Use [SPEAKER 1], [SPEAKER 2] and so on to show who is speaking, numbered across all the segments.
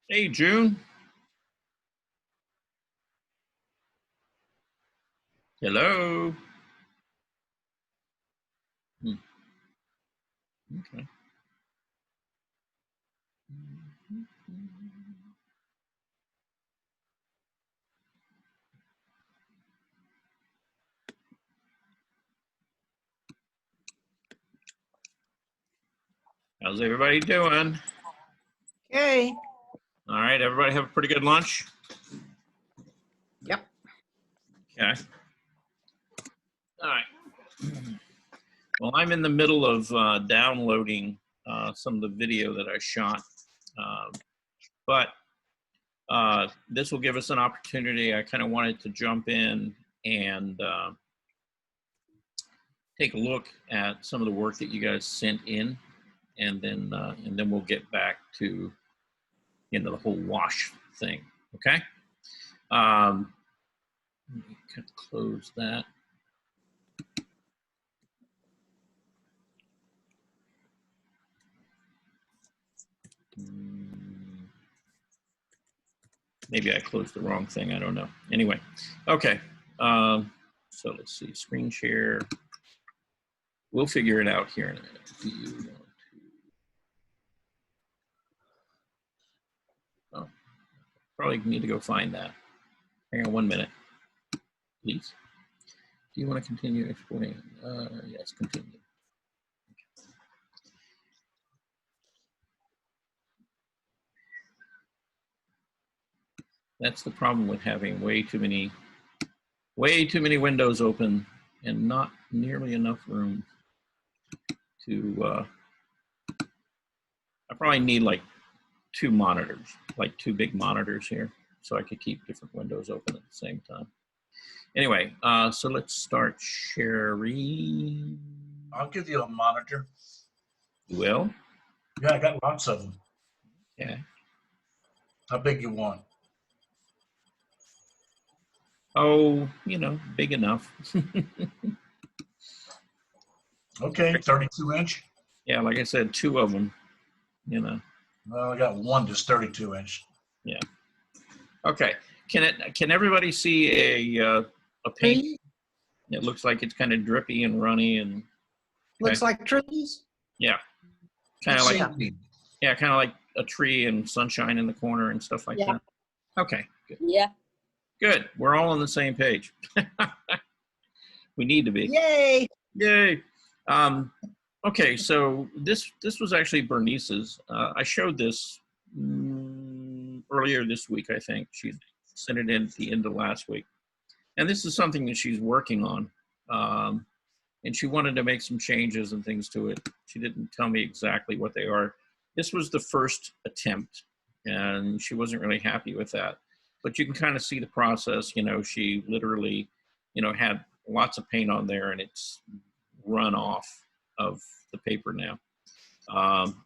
[SPEAKER 1] Hey, June. Hello. Hmm, okay. How's everybody doing?
[SPEAKER 2] Okay.
[SPEAKER 1] All right, everybody have a pretty good lunch?
[SPEAKER 2] Yep.
[SPEAKER 1] Okay. All right. Well, I'm in the middle of downloading some of the video that I shot, but this will give us an opportunity. I kind of wanted to jump in and take a look at some of the work that you guys sent in, and then we'll get back to the whole wash thing. Okay. Let me kind of close that. Maybe I closed the wrong thing. I don't know. Anyway, okay. So let's see. Screen share. We'll figure it out here in a minute. Do you want to? Oh, probably need to go find that. Hang on 1 minute, please. Do you want to continue exporting? Yes, continue. That's the problem with having way too many windows open and not nearly enough room to. I probably need like two monitors, like two big monitors here, so I could keep different windows open at the same time. Anyway, so let's start sharing.
[SPEAKER 2] I'll give you a monitor.
[SPEAKER 1] You will?
[SPEAKER 2] Yeah, I got lots of them.
[SPEAKER 1] Yeah.
[SPEAKER 2] How big you want?
[SPEAKER 1] Oh, big enough.
[SPEAKER 2] Okay, 32 inch.
[SPEAKER 1] Yeah, like I said, two of them,
[SPEAKER 2] Well, I got one just 32 inch.
[SPEAKER 1] Yeah. Okay. Can everybody see a paint? It looks like it's kind of drippy and runny and.
[SPEAKER 3] Looks like trees.
[SPEAKER 1] Yeah. Kind of like kind of like a tree and sunshine in the corner and stuff like that. Okay. Good.
[SPEAKER 4] Yeah.
[SPEAKER 1] Good. We're all on the same page. We need to be.
[SPEAKER 3] Yay!
[SPEAKER 1] Yay. Okay, so this was actually Bernice's. I showed this earlier this week, I think. She sent it in at the end of last week. And this is something that she's working on. And she wanted to make some changes and things to it. She didn't tell me exactly what they are. This was the first attempt, and she wasn't really happy with that. But you can kind of see the process. She literally, had lots of paint on there, and it's run off of the paper now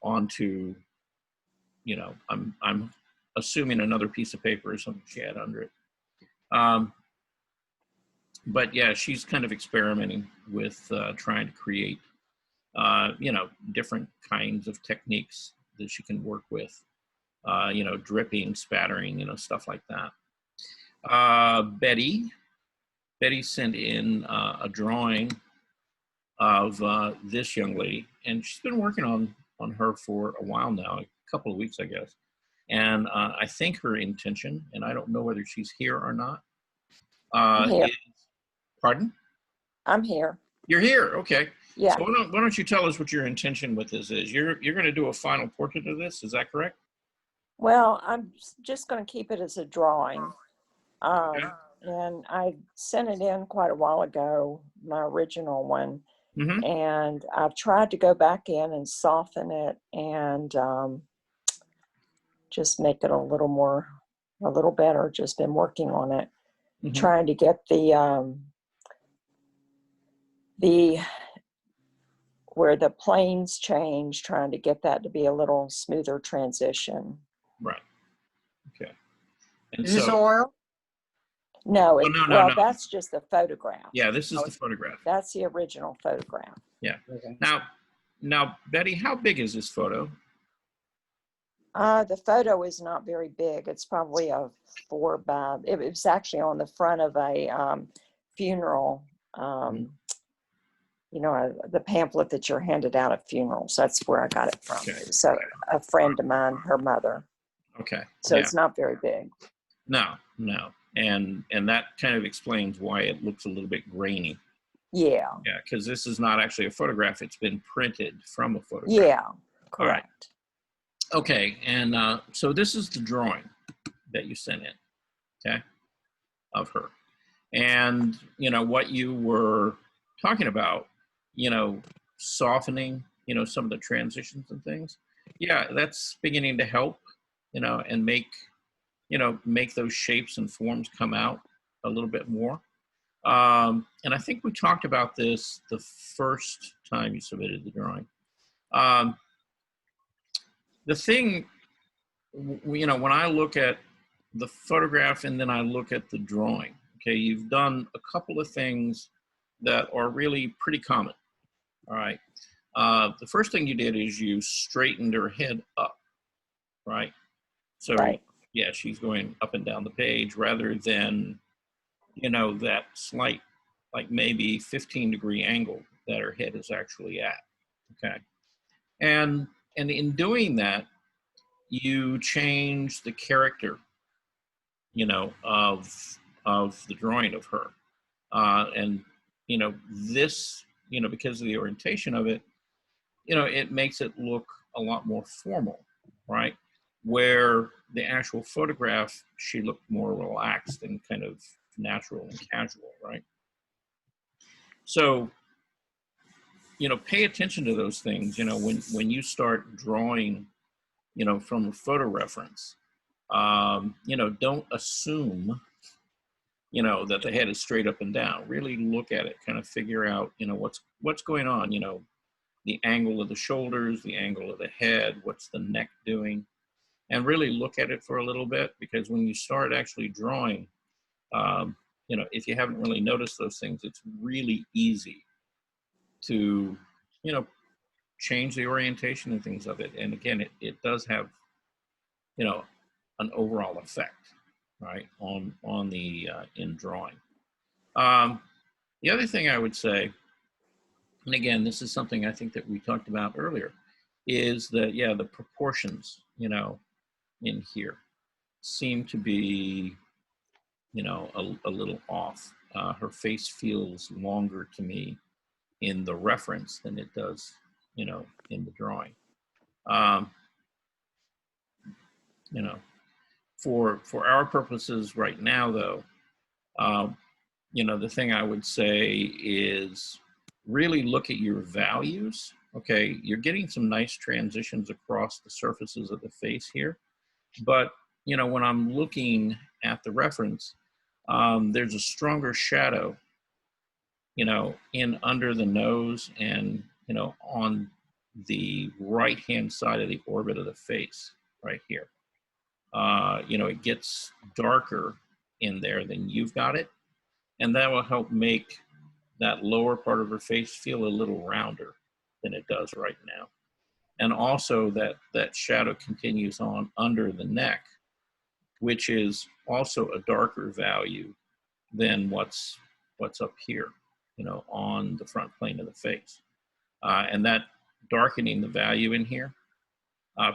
[SPEAKER 1] onto, I'm assuming another piece of paper or something she had under it. But yeah, she's kind of experimenting with trying to create, different kinds of techniques that she can work with, dripping, spattering, stuff like that. Betty sent in a drawing of this young lady, and she's been working on her for a while now, a couple of weeks, I guess. And I think her intention, and I don't know whether she's here or not.
[SPEAKER 4] I'm here.
[SPEAKER 1] Pardon?
[SPEAKER 4] I'm here.
[SPEAKER 1] You're here, okay.
[SPEAKER 4] Yeah.
[SPEAKER 1] So why don't you tell us what your intention with this is? You're going to do a final portrait of this, is that correct?
[SPEAKER 4] Well, I'm just going to keep it as a drawing.
[SPEAKER 1] Okay.
[SPEAKER 4] And I sent it in quite a while ago, my original one.
[SPEAKER 1] Mm-hmm.
[SPEAKER 4] And I've tried to go back in and soften it and just make it a little better. Just been working on it, trying to get the where the planes change, trying to get that to be a little smoother transition.
[SPEAKER 1] Right. Okay. And
[SPEAKER 3] Is this oil?
[SPEAKER 4] No,
[SPEAKER 1] no.
[SPEAKER 4] That's just the photograph.
[SPEAKER 1] Yeah, this is the photograph.
[SPEAKER 4] That's the original photograph.
[SPEAKER 1] Yeah.
[SPEAKER 3] Okay.
[SPEAKER 1] Now, Betty, how big is this photo?
[SPEAKER 4] The photo is not very big. It's probably a 4 by, it was actually on the front of a funeral, you know, the pamphlet that you're handed out at funerals. That's where I got it from.
[SPEAKER 1] Okay.
[SPEAKER 4] It was a friend of mine, her mother.
[SPEAKER 1] Okay.
[SPEAKER 4] So
[SPEAKER 1] Yeah.
[SPEAKER 4] it's not very big.
[SPEAKER 1] No, no. And that kind of explains why it looks a little bit grainy.
[SPEAKER 4] Yeah.
[SPEAKER 1] Yeah, because this is not actually a photograph. It's been printed from a photograph.
[SPEAKER 4] Yeah,
[SPEAKER 1] All right.
[SPEAKER 4] correct.
[SPEAKER 1] Okay, and so this is the drawing that you sent in, okay, of her. And, you know, what you were talking about, you know, softening, you know, some of the transitions and things. Yeah, that's beginning to help, you know, and make, you know, make those shapes and forms come out a little bit more. And I think we talked about this the first time you submitted the drawing. The thing, you know, when I look at the photograph and then I look at the drawing, okay, you've done a couple of things that are really pretty common. All right. The first thing you did is you straightened her head up, right? So,
[SPEAKER 4] Right.
[SPEAKER 1] yeah, she's going up and down the page rather than, you know, that slight, like maybe 15-degree angle that her head is actually at. Okay. And in doing that, you change the character, you know, of the drawing of her. And, you know, this, you know, because of the orientation of it, you know, it makes it look a lot more formal, right? Where the actual photograph, she looked more relaxed and kind of natural and casual, right? So, you know, pay attention to those things, you know, when you start drawing, you know, from a photo reference. You know, don't assume, you know, that the head is straight up and down. Really look at it, kind of figure out, you know, what's going on, you know, the angle of the shoulders, the angle of the head, what's the neck doing, and really look at it for a little bit, because when you start actually drawing, you know, if you haven't really noticed those things, it's really easy to, you know, change the orientation and things of it. And again, it does have, you know, an overall effect, right, on the in drawing. The other thing I would say, and again, this is something I think that we talked about earlier, is that, yeah, the proportions, you know, in here seem to be, you know, a little off. Her face feels longer to me in the reference than it does, you know, in the drawing. You know, for our purposes right now, though, you know, the thing I would say is really look at your values. Okay, you're getting some nice transitions across the surfaces of the face here, but, you know, when I'm looking at the reference, there's a stronger shadow, you know, in under the nose and, you know, on the right-hand side of the orbit of the face right here. You know, it gets darker in there than you've got it, and that will help make that lower part of her face feel a little rounder than it does right now. And also that shadow continues on under the neck, which is also a darker value than what's up here, you know, on the front plane of the face. And that darkening the value in here,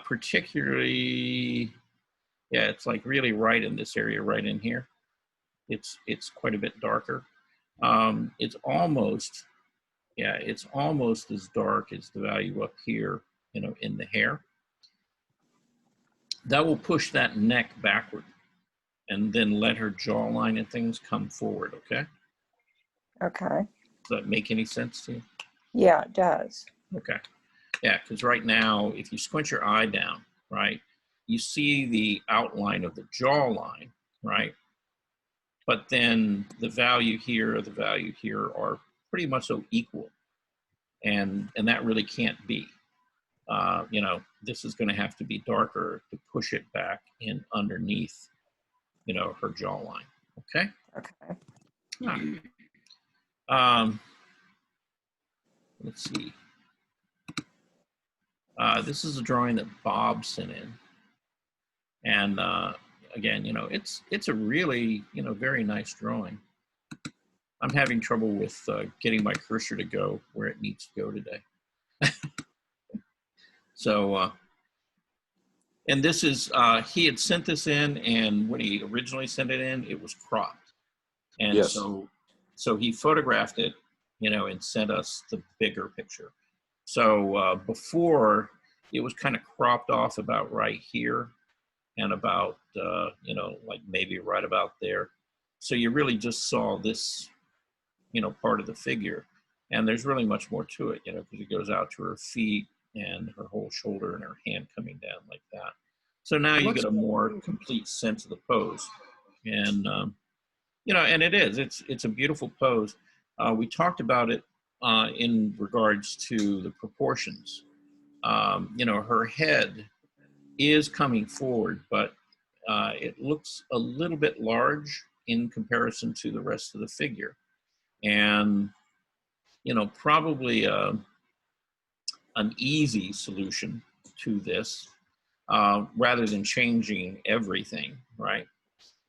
[SPEAKER 1] particularly, yeah, it's like really right in this area, right in here. It's quite a bit darker. It's almost, yeah, it's almost as dark as the value up here, you know, in the hair. That will push that neck backward and then let her jawline and things come forward, okay?
[SPEAKER 4] Okay.
[SPEAKER 1] Does that make any sense to you?
[SPEAKER 4] Yeah, it does.
[SPEAKER 1] Okay. Yeah, because right now, if you squint your eye down, right, you see the outline of the jawline, right? But then the value here or the value here are pretty much so equal. And that really can't be. You know, this is going to have to be darker to push it back in underneath, you know, her jawline. Okay.
[SPEAKER 4] Okay.
[SPEAKER 1] Let's see. This is a drawing that Bob sent in. And again, it's a really, very nice drawing. I'm having trouble with getting my cursor to go where it needs to go today. So, and this is, he had sent this in, and when he originally sent it in, it was cropped. And
[SPEAKER 5] Yes.
[SPEAKER 1] so he photographed it, and sent us the bigger picture. So before, it was kind of cropped off about right here and about, like maybe right about there. So you really just saw this, part of the figure. And there's really much more to it, because it goes out to her feet and her whole shoulder and her hand coming down like that. So now you get a more complete sense of the pose. And, and it's a beautiful pose. We talked about it in regards to the proportions. Her head is coming forward, but it looks a little bit large in comparison to the rest of the figure. And, probably an easy solution to this, rather than changing everything, right,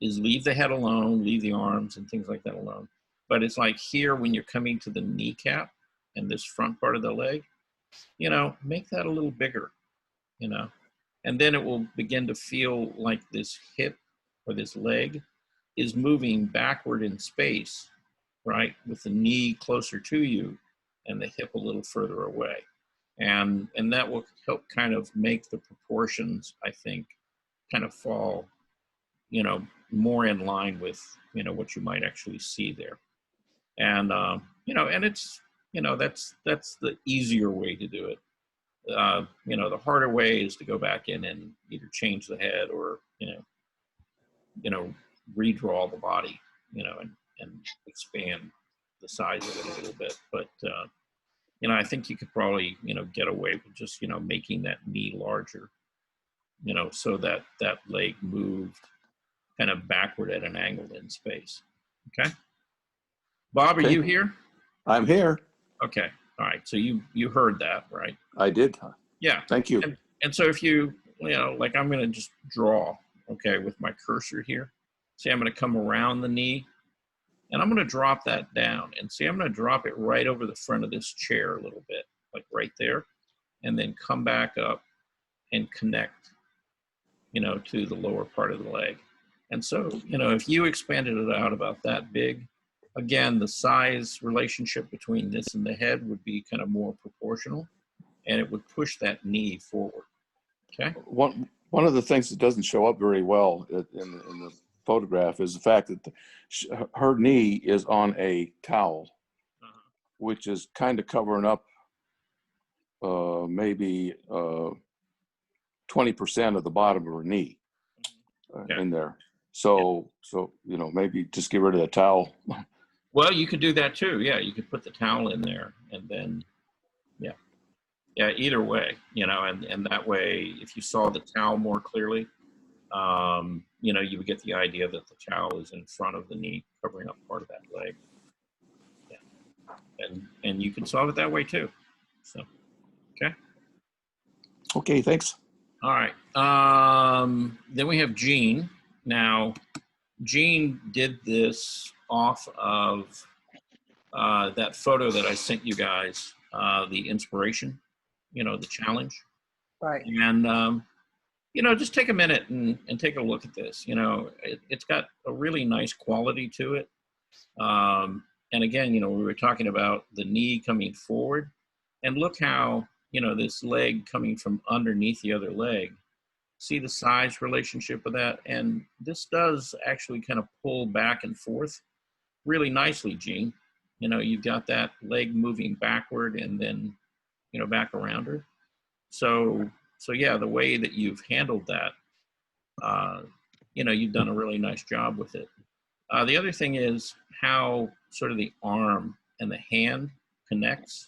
[SPEAKER 1] is leave the head alone, leave the arms and things like that alone. But it's like here, when you're coming to the kneecap and this front part of the leg, make that a little bigger, and then it will begin to feel like this hip or this leg is moving backward in space, right, with the knee closer to you and the hip a little further away. And that will help kind of make the proportions, I think, kind of fall, more in line with, what you might actually see there. And, and it's, that's the easier way to do it. The harder way is to go back in and either change the head or, redraw the body, and expand the size of it a little bit. But, I think you could probably, get away with just, making that knee larger, so that that leg moved kind of backward at an angle in space. Okay. Bob, are
[SPEAKER 5] Okay.
[SPEAKER 1] you here?
[SPEAKER 5] I'm here.
[SPEAKER 1] Okay. All right. So you heard that, right?
[SPEAKER 5] I did.
[SPEAKER 1] Yeah.
[SPEAKER 5] Thank you.
[SPEAKER 1] And so if you, like I'm going to just draw, okay, with my cursor here. See, I'm going to come around the knee and I'm going to drop that down. And see, I'm going to drop it right over the front of this chair a little bit, like right there, and then come back up and connect, to the lower part of the leg. And so, if you expanded it out about that big, again, the size relationship between this and the head would be kind of more proportional, and it would push that knee forward. Okay.
[SPEAKER 5] One of the things that doesn't show up very well in the photograph is the fact that her knee is on a towel, which is kind of covering up maybe 20% of the bottom of her knee in there. So maybe just get rid of the towel.
[SPEAKER 1] Well, you could do that too. Yeah, you could put the towel in there, and then, yeah. Either way, and that way, if you saw the towel more clearly, you would get the idea that the towel is in front of the knee, covering up part of that leg. Yeah, and you can solve it that way too. So, okay.
[SPEAKER 5] Okay, thanks.
[SPEAKER 1] All right. Then we have Gene. Now, Gene did this off of that photo that I sent you guys, the inspiration, the challenge.
[SPEAKER 3] Right.
[SPEAKER 1] And, just take a minute and take a look at this. It's got a really nice quality to it. And again, we were talking about the knee coming forward, and look how, this leg coming from underneath the other leg. See the size relationship of that? And this does actually kind of pull back and forth really nicely, Gene. You've got that leg moving backward and then, back around her. So yeah, the way that you've handled that, you've done a really nice job with it. The other thing is how sort of the arm and the hand connects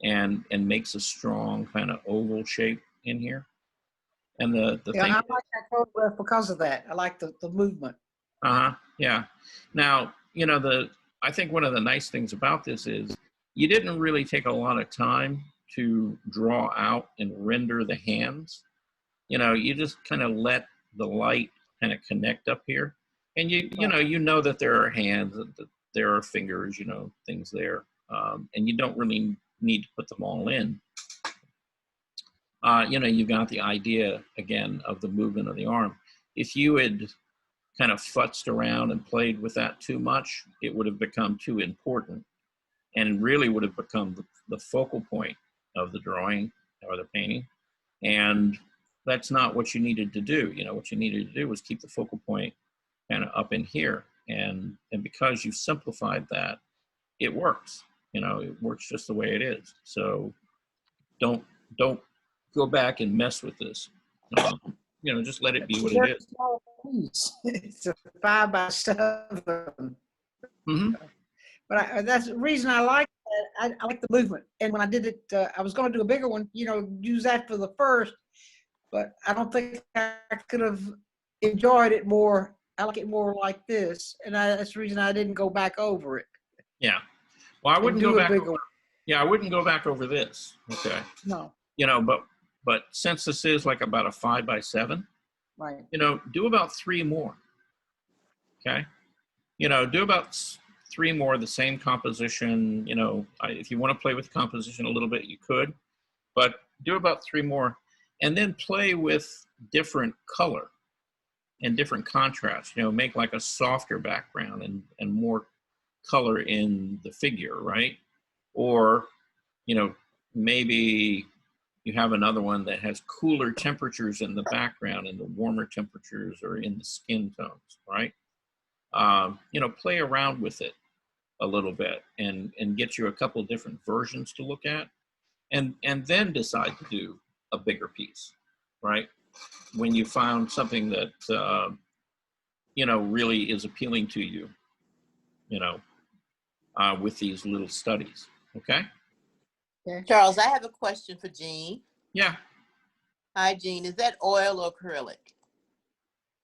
[SPEAKER 1] and makes a strong kind of oval shape in here. And the
[SPEAKER 3] Yeah,
[SPEAKER 1] thing,
[SPEAKER 3] I like that photograph because of that. I like the movement.
[SPEAKER 1] yeah. Now, I think one of the nice things about this is you didn't really take a lot of time to draw out and render the hands. You just kind of let the light kind of connect up here. And you know that there are hands, that there are fingers, things there. And you don't really need to put them all in. You've got the idea, again, of the movement of the arm. If you had kind of futzed around and played with that too much, it would have become too important and really would have become the focal point of the drawing or the painting. And that's not what you needed to do. What you needed to do was keep the focal point kind of up in here. And because you've simplified that, it works. It works just the way it is. So don't go back and mess with this. Just let it be what it is.
[SPEAKER 3] It's a 5 by 7.
[SPEAKER 1] Mm-hmm.
[SPEAKER 3] But that's the reason I like that. I like the movement. And when I did it, I was going to do a bigger one, use that for the first, but I don't think I could have enjoyed it more. I like it more like this. And that's the reason I didn't go back over it.
[SPEAKER 1] Yeah. Well, I wouldn't
[SPEAKER 3] do
[SPEAKER 1] go
[SPEAKER 3] a
[SPEAKER 1] back.
[SPEAKER 3] bigger one.
[SPEAKER 1] Yeah, I wouldn't go back over this. Okay.
[SPEAKER 3] No,
[SPEAKER 1] But since this is like about a 5 by 7,
[SPEAKER 3] right.
[SPEAKER 1] do about 3 more. Okay. Do about 3 more, the same composition. If you want to play with composition a little bit, you could, but do about 3 more, and then play with different color and different contrast. Make like a softer background and more color in the figure, right? Or, maybe you have another one that has cooler temperatures in the background and the warmer temperatures are in the skin tones, right? Play around with it a little bit and get you a couple different versions to look at, and then decide to do a bigger piece, right? When you found something that, really is appealing to you, with these little studies, okay?
[SPEAKER 6] Charles, I have a question for Jean.
[SPEAKER 1] Yeah.
[SPEAKER 6] Hi, Jean. Is that oil or acrylic?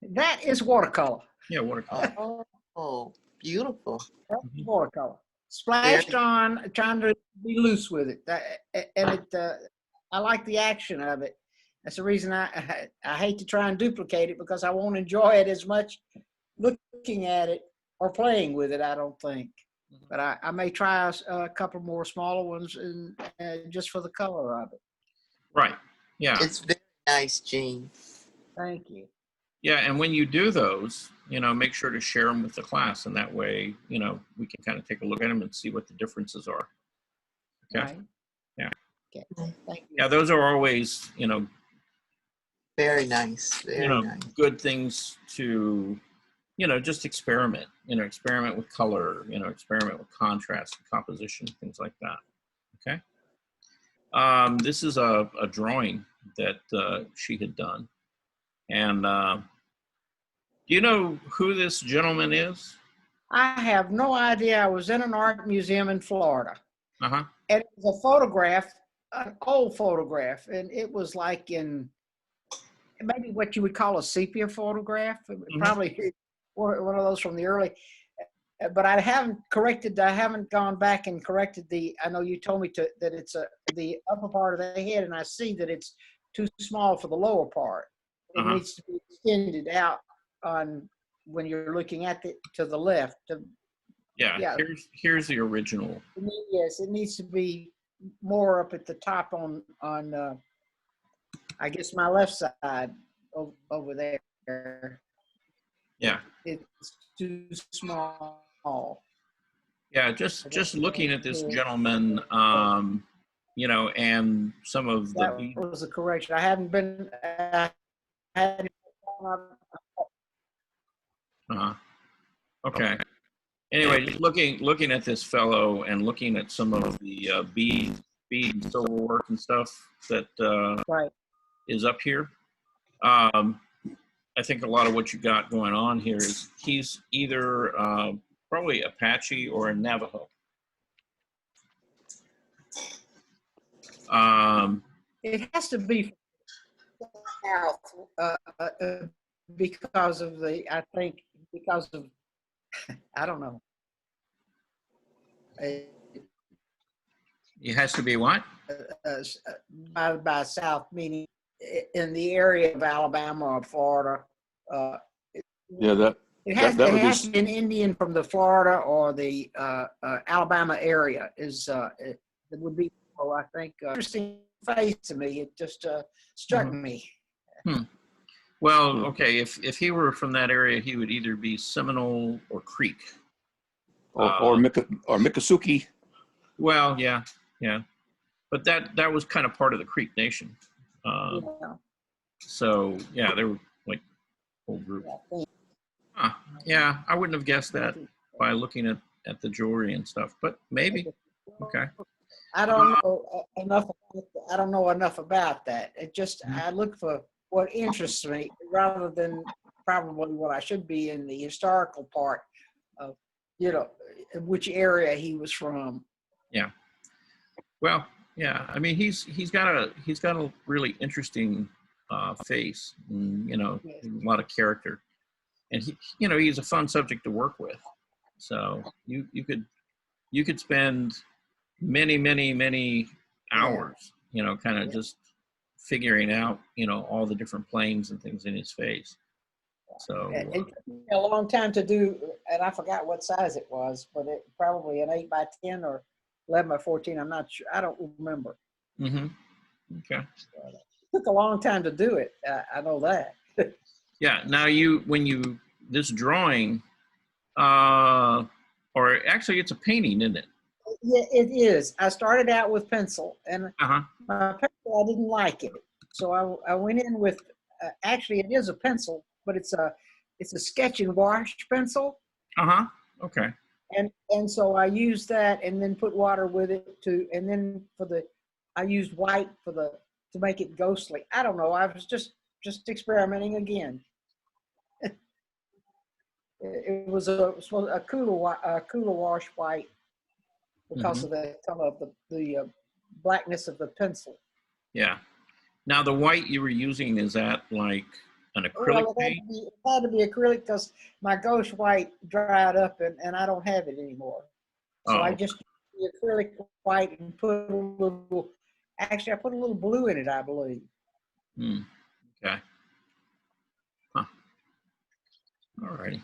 [SPEAKER 3] That is watercolor.
[SPEAKER 1] Yeah, watercolor.
[SPEAKER 6] Oh, beautiful.
[SPEAKER 3] That's watercolor. Splashed on, trying to be loose with it. I like the action of it. That's the reason I hate to try and duplicate it, because I won't enjoy it as much looking at it or playing with it, I don't think. But I may try a couple more smaller ones and just for the color of it.
[SPEAKER 1] Right. Yeah.
[SPEAKER 6] It's very nice, Jean.
[SPEAKER 3] Thank you.
[SPEAKER 1] Yeah, and when you do those, make sure to share them with the class, and that way, we can kind of take a look at them and see what the differences are. Okay.
[SPEAKER 3] Right.
[SPEAKER 1] Yeah.
[SPEAKER 3] Okay. Thank you.
[SPEAKER 1] Yeah, those are always,
[SPEAKER 6] Very nice. Very nice.
[SPEAKER 1] good things to, just experiment. Experiment with color. Experiment with contrast, composition, things like that. Okay. This is a drawing that she had done, and do you know who this gentleman is?
[SPEAKER 3] I have no idea. I was in an art museum in Florida.
[SPEAKER 1] Uh-huh.
[SPEAKER 3] And it was a photograph, an old photograph, and it was like in maybe what you would call a sepia photograph. Probably one of those from the early. But I haven't gone back and corrected I know you told me that it's the upper part of the head, and I see that it's too small for the lower part. It needs to be extended out on when you're looking at it to the left.
[SPEAKER 1] Yeah. Here's the original.
[SPEAKER 3] Yes, it needs to be more up at the top on I guess my left side over there.
[SPEAKER 1] Yeah.
[SPEAKER 3] It's too small.
[SPEAKER 1] Yeah, just looking at this gentleman, and some of
[SPEAKER 3] That
[SPEAKER 1] the.
[SPEAKER 3] was a correction. I hadn't been.
[SPEAKER 1] Okay. Anyway, just looking at this fellow and looking at some of the bead silver work and stuff that
[SPEAKER 3] Right.
[SPEAKER 1] is up here. I think a lot of what you got going on here is he's either probably Apache or a Navajo.
[SPEAKER 3] It has to be south because of I don't know.
[SPEAKER 1] It has to be what?
[SPEAKER 3] By south, meaning in the area of Alabama or Florida, Uh,
[SPEAKER 5] Yeah, that
[SPEAKER 3] it has,
[SPEAKER 5] that
[SPEAKER 3] it
[SPEAKER 5] would
[SPEAKER 3] has
[SPEAKER 5] be
[SPEAKER 3] to be an Indian from the Florida or the Alabama area it would be, oh, I think, interesting face to me. It just struck me.
[SPEAKER 1] Well, okay, if he were from that area, he would either be Seminole or Creek.
[SPEAKER 5] or Miccosukee.
[SPEAKER 1] Well, yeah, yeah, but that was kind of part of the Creek Nation.
[SPEAKER 3] Yeah.
[SPEAKER 1] So yeah, they were like whole group. Huh. Yeah, I wouldn't have guessed that by looking at the jewelry and stuff, but maybe. Okay.
[SPEAKER 3] I don't know enough. I don't know enough about that. It just I look for what interests me rather than probably what I should be in the historical part of, which area he was from.
[SPEAKER 1] Yeah. Well, yeah. I mean, he's got a really interesting face, and,
[SPEAKER 3] Yes.
[SPEAKER 1] a lot of character, and he's a fun subject to work with. So you could spend many hours, kind of just figuring out, all the different planes and things in his face. So
[SPEAKER 3] It took me a long time to do, and I forgot what size it was, but it probably an 8x10 or 11x14. I'm not sure. I don't remember.
[SPEAKER 1] okay.
[SPEAKER 3] It took a long time to do it. I know that.
[SPEAKER 1] Yeah. Now this drawing, or actually it's a painting, isn't it?
[SPEAKER 3] Yeah, it is. I started out with pencil, and
[SPEAKER 1] Uh-huh.
[SPEAKER 3] my pencil, I didn't like it. So I went in with, actually it is a pencil, but it's a sketch and wash pencil.
[SPEAKER 1] Uh-huh. Okay.
[SPEAKER 3] And so I used that and then put water with it and then I used white to make it ghostly. I don't know. I was just experimenting again. It was a cooler wash white because of the color of the blackness of the pencil.
[SPEAKER 1] Yeah. Now the white you were using, is that like an acrylic
[SPEAKER 3] Well,
[SPEAKER 1] paint?
[SPEAKER 3] it had to be acrylic because my ghost white dried up and I don't have it anymore. So I just used the acrylic white and put a little, actually I put a little blue in it, I believe.
[SPEAKER 1] Okay. Huh. All righty.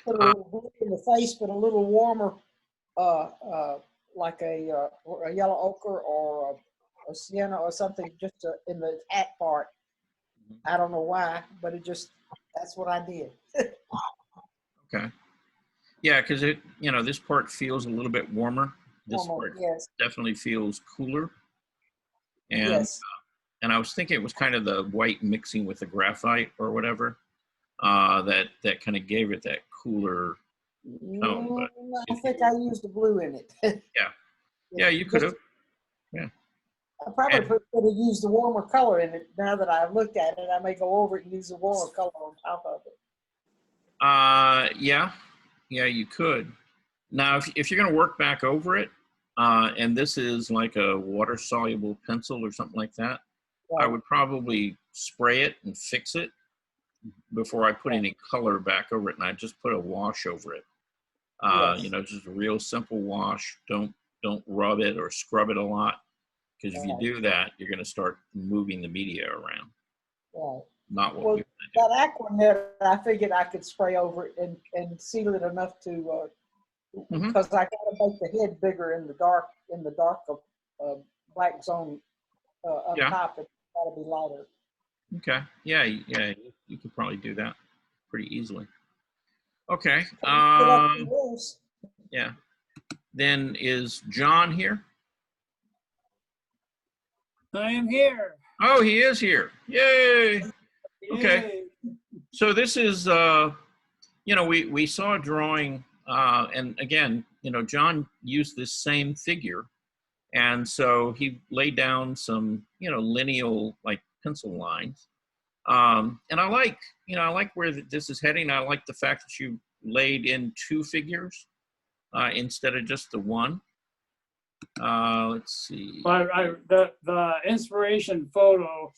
[SPEAKER 3] Put a little blue in the face, but a little warmer, like a yellow ochre or a sienna or something, just in the hat part. I don't know why, but that's what I did.
[SPEAKER 1] Okay. Yeah, because this part feels a little bit warmer. This part
[SPEAKER 3] Yes,
[SPEAKER 1] definitely feels cooler. And
[SPEAKER 3] yes.
[SPEAKER 1] and I was thinking it was kind of the white mixing with the graphite or whatever, that kind of gave it that cooler tone. But
[SPEAKER 3] I think I used the blue in it.
[SPEAKER 1] yeah, you could have.
[SPEAKER 3] I probably could have used the warmer color in it. Now that I've looked at it, I may go over it and use the warmer color on top of it.
[SPEAKER 1] Yeah, you could. Now, if you're going to work back over it, and this is like a water-soluble pencil or something like that, I would probably spray it and fix it before I put any color back over it, and I just put a wash over it. Just a real simple wash. Don't rub it or scrub it a lot, because if you do that, you're going to start moving the media around.
[SPEAKER 3] Right.
[SPEAKER 1] Not what
[SPEAKER 3] Well,
[SPEAKER 1] we want to
[SPEAKER 3] that Aquanet, I figured I could spray over it and seal it enough to, because I got to make the head bigger in the dark black zone up top. It's got to be lighter.
[SPEAKER 1] do. Okay. Yeah. You could probably do that pretty easily. Okay. Yeah. Then is John here?
[SPEAKER 7] I am here.
[SPEAKER 1] Oh, he is here. Yay. Okay.
[SPEAKER 7] Yay.
[SPEAKER 1] So this is, we saw a drawing, and again, John used this same figure. And so he laid down some, lineal like pencil lines. And I like where this is heading. I like the fact that you laid in two figures instead of just the one. Let's see.
[SPEAKER 7] The inspiration photo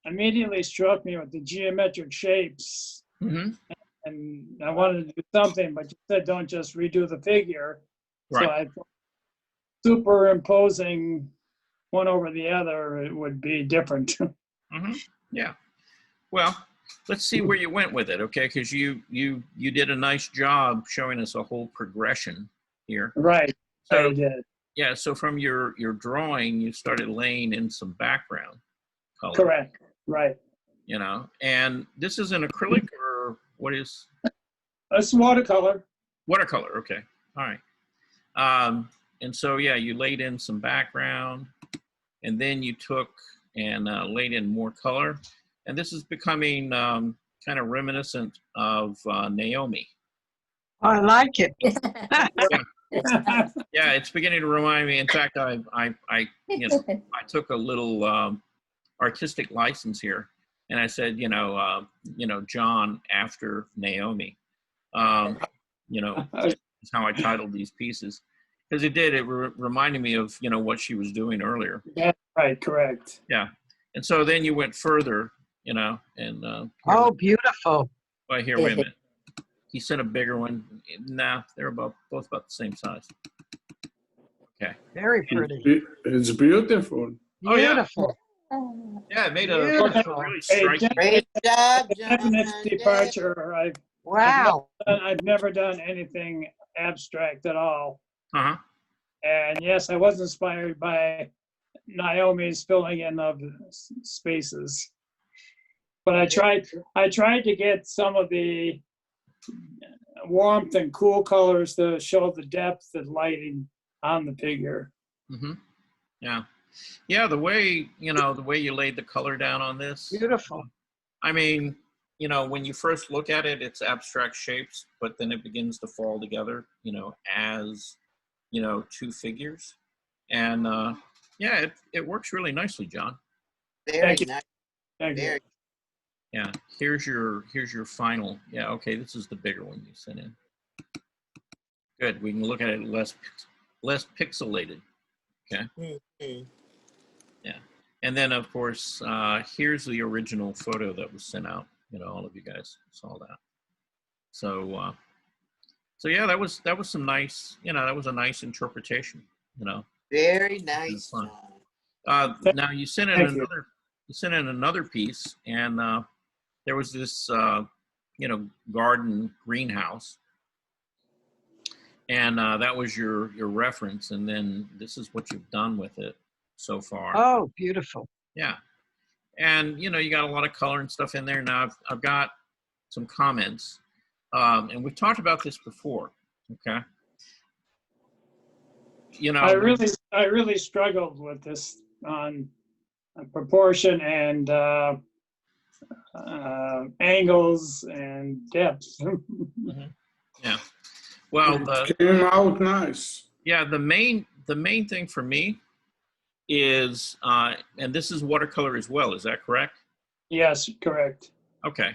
[SPEAKER 7] immediately struck me with the geometric shapes.
[SPEAKER 1] Mm-hmm.
[SPEAKER 7] And I wanted to do something, but you said don't just redo the figure.
[SPEAKER 1] Right.
[SPEAKER 7] So I thought superimposing one over the other, it would be different.
[SPEAKER 1] Mm-hmm. Yeah. Well, let's see where you went with it, okay? Because you did a nice job showing us a whole progression here.
[SPEAKER 7] Right.
[SPEAKER 1] So
[SPEAKER 7] I did.
[SPEAKER 1] yeah, so from your drawing, you started laying in some background color.
[SPEAKER 7] Correct. Right.
[SPEAKER 1] You know, and this is an acrylic or what is
[SPEAKER 7] It's watercolor.
[SPEAKER 1] watercolor? Okay, all right. And so yeah, you laid in some background, and then you took and laid in more color, and this is becoming kind of reminiscent of Naomi.
[SPEAKER 8] I like it.
[SPEAKER 1] Yeah, it's beginning to remind me. In fact, I took a little artistic license here, and I said, John after Naomi. Is how I titled these pieces, because it reminded me of what she was doing earlier.
[SPEAKER 7] Yeah, right. Correct.
[SPEAKER 1] Yeah, and so then you went further, and
[SPEAKER 8] Oh, beautiful.
[SPEAKER 1] wait a minute. He sent a bigger one. Nah, they're both about the same size. Okay.
[SPEAKER 8] Very pretty.
[SPEAKER 9] It's beautiful.
[SPEAKER 1] Oh, yeah.
[SPEAKER 8] Beautiful.
[SPEAKER 1] Yeah, it made a
[SPEAKER 8] Beautiful.
[SPEAKER 1] really
[SPEAKER 7] Hey,
[SPEAKER 1] striking.
[SPEAKER 6] Great job, John.
[SPEAKER 7] Definite departure.
[SPEAKER 8] Wow.
[SPEAKER 7] I've never done anything abstract at all.
[SPEAKER 1] Uh-huh.
[SPEAKER 7] And yes, I was inspired by Naomi's filling in of spaces. But I tried to get some of the warmth and cool colors to show the depth and lighting on the figure.
[SPEAKER 1] Mm-hmm. Yeah. Yeah, the way you laid the color down on this.
[SPEAKER 8] Beautiful.
[SPEAKER 1] I mean, when you first look at it, it's abstract shapes, but then it begins to fall together, as, two figures. And yeah, it works really nicely, John.
[SPEAKER 6] Very
[SPEAKER 7] Thank you.
[SPEAKER 6] nice.
[SPEAKER 7] Thank you.
[SPEAKER 6] Very.
[SPEAKER 1] Yeah. Here's your final. Yeah. Okay. This is the bigger one you sent in. Good. We can look at it less pixelated. Okay.
[SPEAKER 6] Mhm.
[SPEAKER 1] Yeah. And then of course, here's the original photo that was sent out. All of you guys saw that. So, so yeah, that was some nice, that was a nice interpretation,
[SPEAKER 6] Very nice,
[SPEAKER 1] fun.
[SPEAKER 6] John.
[SPEAKER 1] Now you sent in
[SPEAKER 7] Thank you.
[SPEAKER 1] another piece, and there was this, garden greenhouse, and that was your reference, and then this is what you've done with it so far.
[SPEAKER 8] Oh, beautiful.
[SPEAKER 1] Yeah. And, you got a lot of color and stuff in there. Now I've got some comments, and we've talked about this before. Okay.
[SPEAKER 7] I really struggled with this on proportion and angles and depth.
[SPEAKER 1] Yeah. Well,
[SPEAKER 9] It came out nice.
[SPEAKER 1] yeah, the main thing for me is, and this is watercolor as well. Is that correct?
[SPEAKER 7] Yes, correct.
[SPEAKER 1] Okay.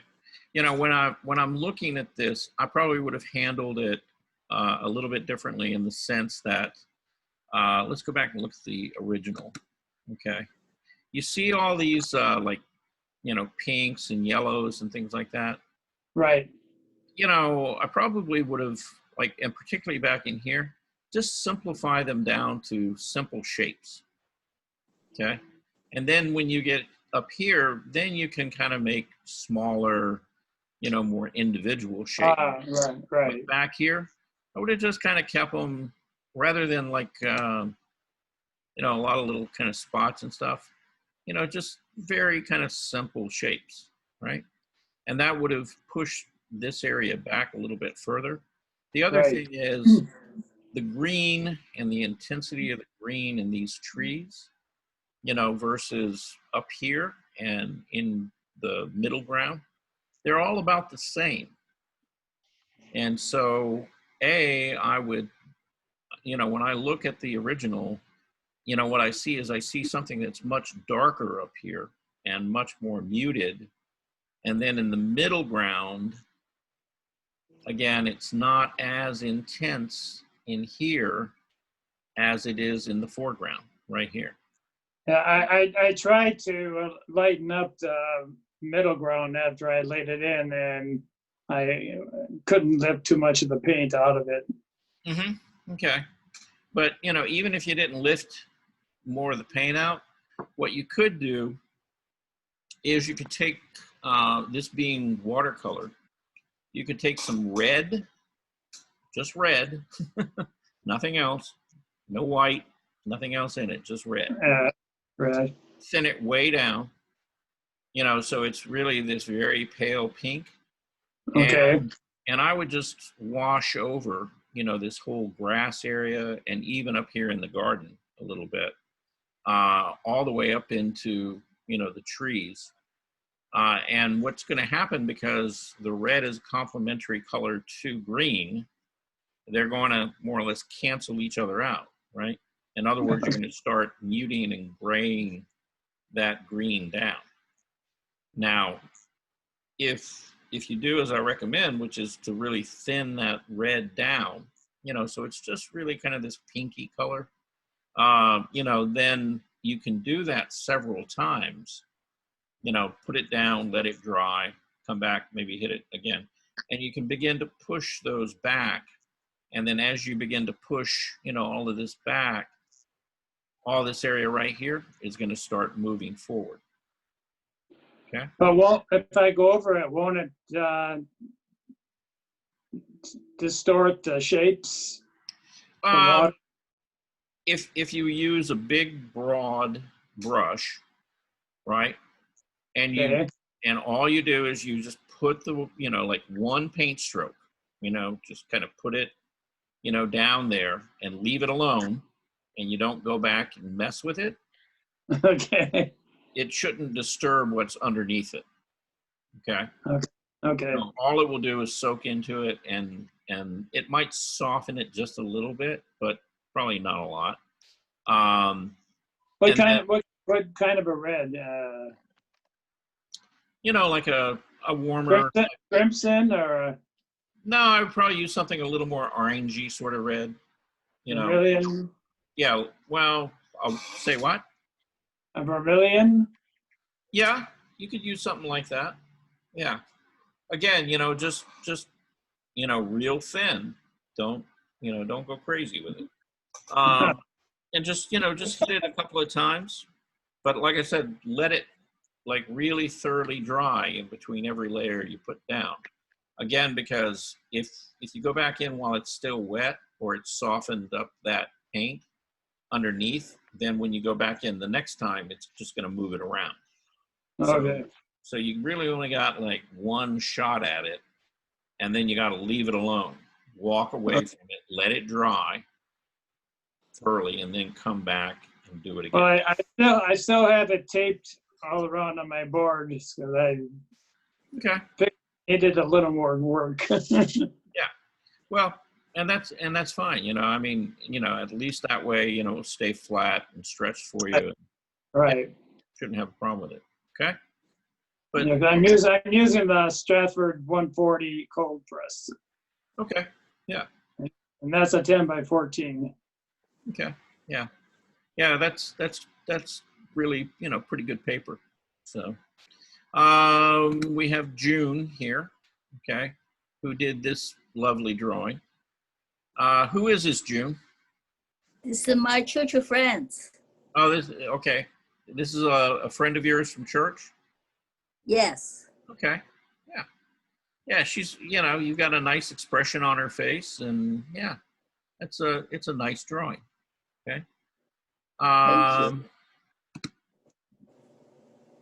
[SPEAKER 1] When I'm looking at this, I probably would have handled it a little bit differently, in the sense that, let's go back and look at the original. Okay. You see all these pinks and yellows and things like that.
[SPEAKER 7] Right.
[SPEAKER 1] I probably would have, and particularly back in here, just simplify them down to simple shapes. Okay. And then when you get up here, then you can kind of make smaller, more individual shapes.
[SPEAKER 7] Right.
[SPEAKER 1] But back here, I would have just kind of kept them, rather than a lot of little kind of spots and stuff, just very kind of simple shapes, right? And that would have pushed this area back a little bit further. The other
[SPEAKER 7] Right.
[SPEAKER 1] thing is the green and the intensity of the green in these trees, versus up here and in the middle ground, they're all about the same. And so, I would, when I look at the original, what I see is something that's much darker up here and much more muted. And then in the middle ground, again, it's not as intense in here as it is in the foreground right here.
[SPEAKER 7] Yeah, I tried to lighten up the middle ground after I laid it in, and I couldn't lift too much of the paint out of it.
[SPEAKER 1] Mm-hmm. Okay. But, even if you didn't lift more of the paint out, what you could do is you could take this being watercolor, you could take some red, just red, nothing else, no white, nothing else in it, just red.
[SPEAKER 7] Right.
[SPEAKER 1] Thin it way down, so it's really this very pale pink.
[SPEAKER 7] Okay.
[SPEAKER 1] And I would just wash over, this whole grass area and even up here in the garden a little bit, all the way up into, the trees. And what's going to happen, because the red is complementary color to green, they're going to more or less cancel each other out, right? In other words, you're going to start muting and graying that green down. Now, if you do as I recommend, which is to really thin that red down, so it's just really kind of this pinky color, then you can do that several times, put it down, let it dry, come back, maybe hit it again. And you can begin to push those back. And then as you begin to push, all of this back, all this area right here is going to start moving forward. Okay.
[SPEAKER 7] But if I go over it, won't it distort the shapes?
[SPEAKER 1] If you use a big broad brush, right, and all you do is you just put the like one paint stroke, just kind of put it down there and leave it alone, and you don't go back and mess with it.
[SPEAKER 7] Okay.
[SPEAKER 1] It shouldn't disturb what's underneath it. Okay.
[SPEAKER 7] Okay.
[SPEAKER 1] So all it will do is soak into it, and it might soften it just a little bit, but probably not a lot.
[SPEAKER 7] What kind of a red?
[SPEAKER 1] Like a warmer
[SPEAKER 7] crimson or?
[SPEAKER 1] No, I would probably use something a little more orangey sort of red.
[SPEAKER 7] Vermilion?
[SPEAKER 1] Yeah. Well, I'll say what?
[SPEAKER 7] A vermilion?
[SPEAKER 1] Yeah, you could use something like that. Yeah. Again, just real thin. Don't go crazy with it. And just hit it a couple of times. But like I said, let it like really thoroughly dry in between every layer you put down. Again, because if you go back in while it's still wet or it's softened up that paint underneath, then when you go back in the next time, it's just going to move it around.
[SPEAKER 7] Okay.
[SPEAKER 1] So you really only got like one shot at it, and then you got to leave it alone. Walk away from it, let it dry thoroughly, and then come back and do it again.
[SPEAKER 7] Well, I still have it taped all around on my board because it did a little more work.
[SPEAKER 1] Yeah. Well, and that's fine. I mean, at least that way, it'll stay flat and stretched for you.
[SPEAKER 7] Right.
[SPEAKER 1] Shouldn't have a problem with it. Okay. But
[SPEAKER 7] I'm using the Stratford 140 cold press.
[SPEAKER 1] Okay. Yeah.
[SPEAKER 7] And that's a 10 by 14.
[SPEAKER 1] Okay. Yeah. Yeah. That's really, pretty good paper. So, we have June here. Okay. Who did this lovely drawing? Who is this, June?
[SPEAKER 10] This is my church friends.
[SPEAKER 1] Oh, okay. This is a friend of yours from church?
[SPEAKER 10] Yes.
[SPEAKER 1] Okay. Yeah. Yeah, she's, you've got a nice expression on her face, and yeah, it's a nice drawing. Okay.
[SPEAKER 10] Thank you.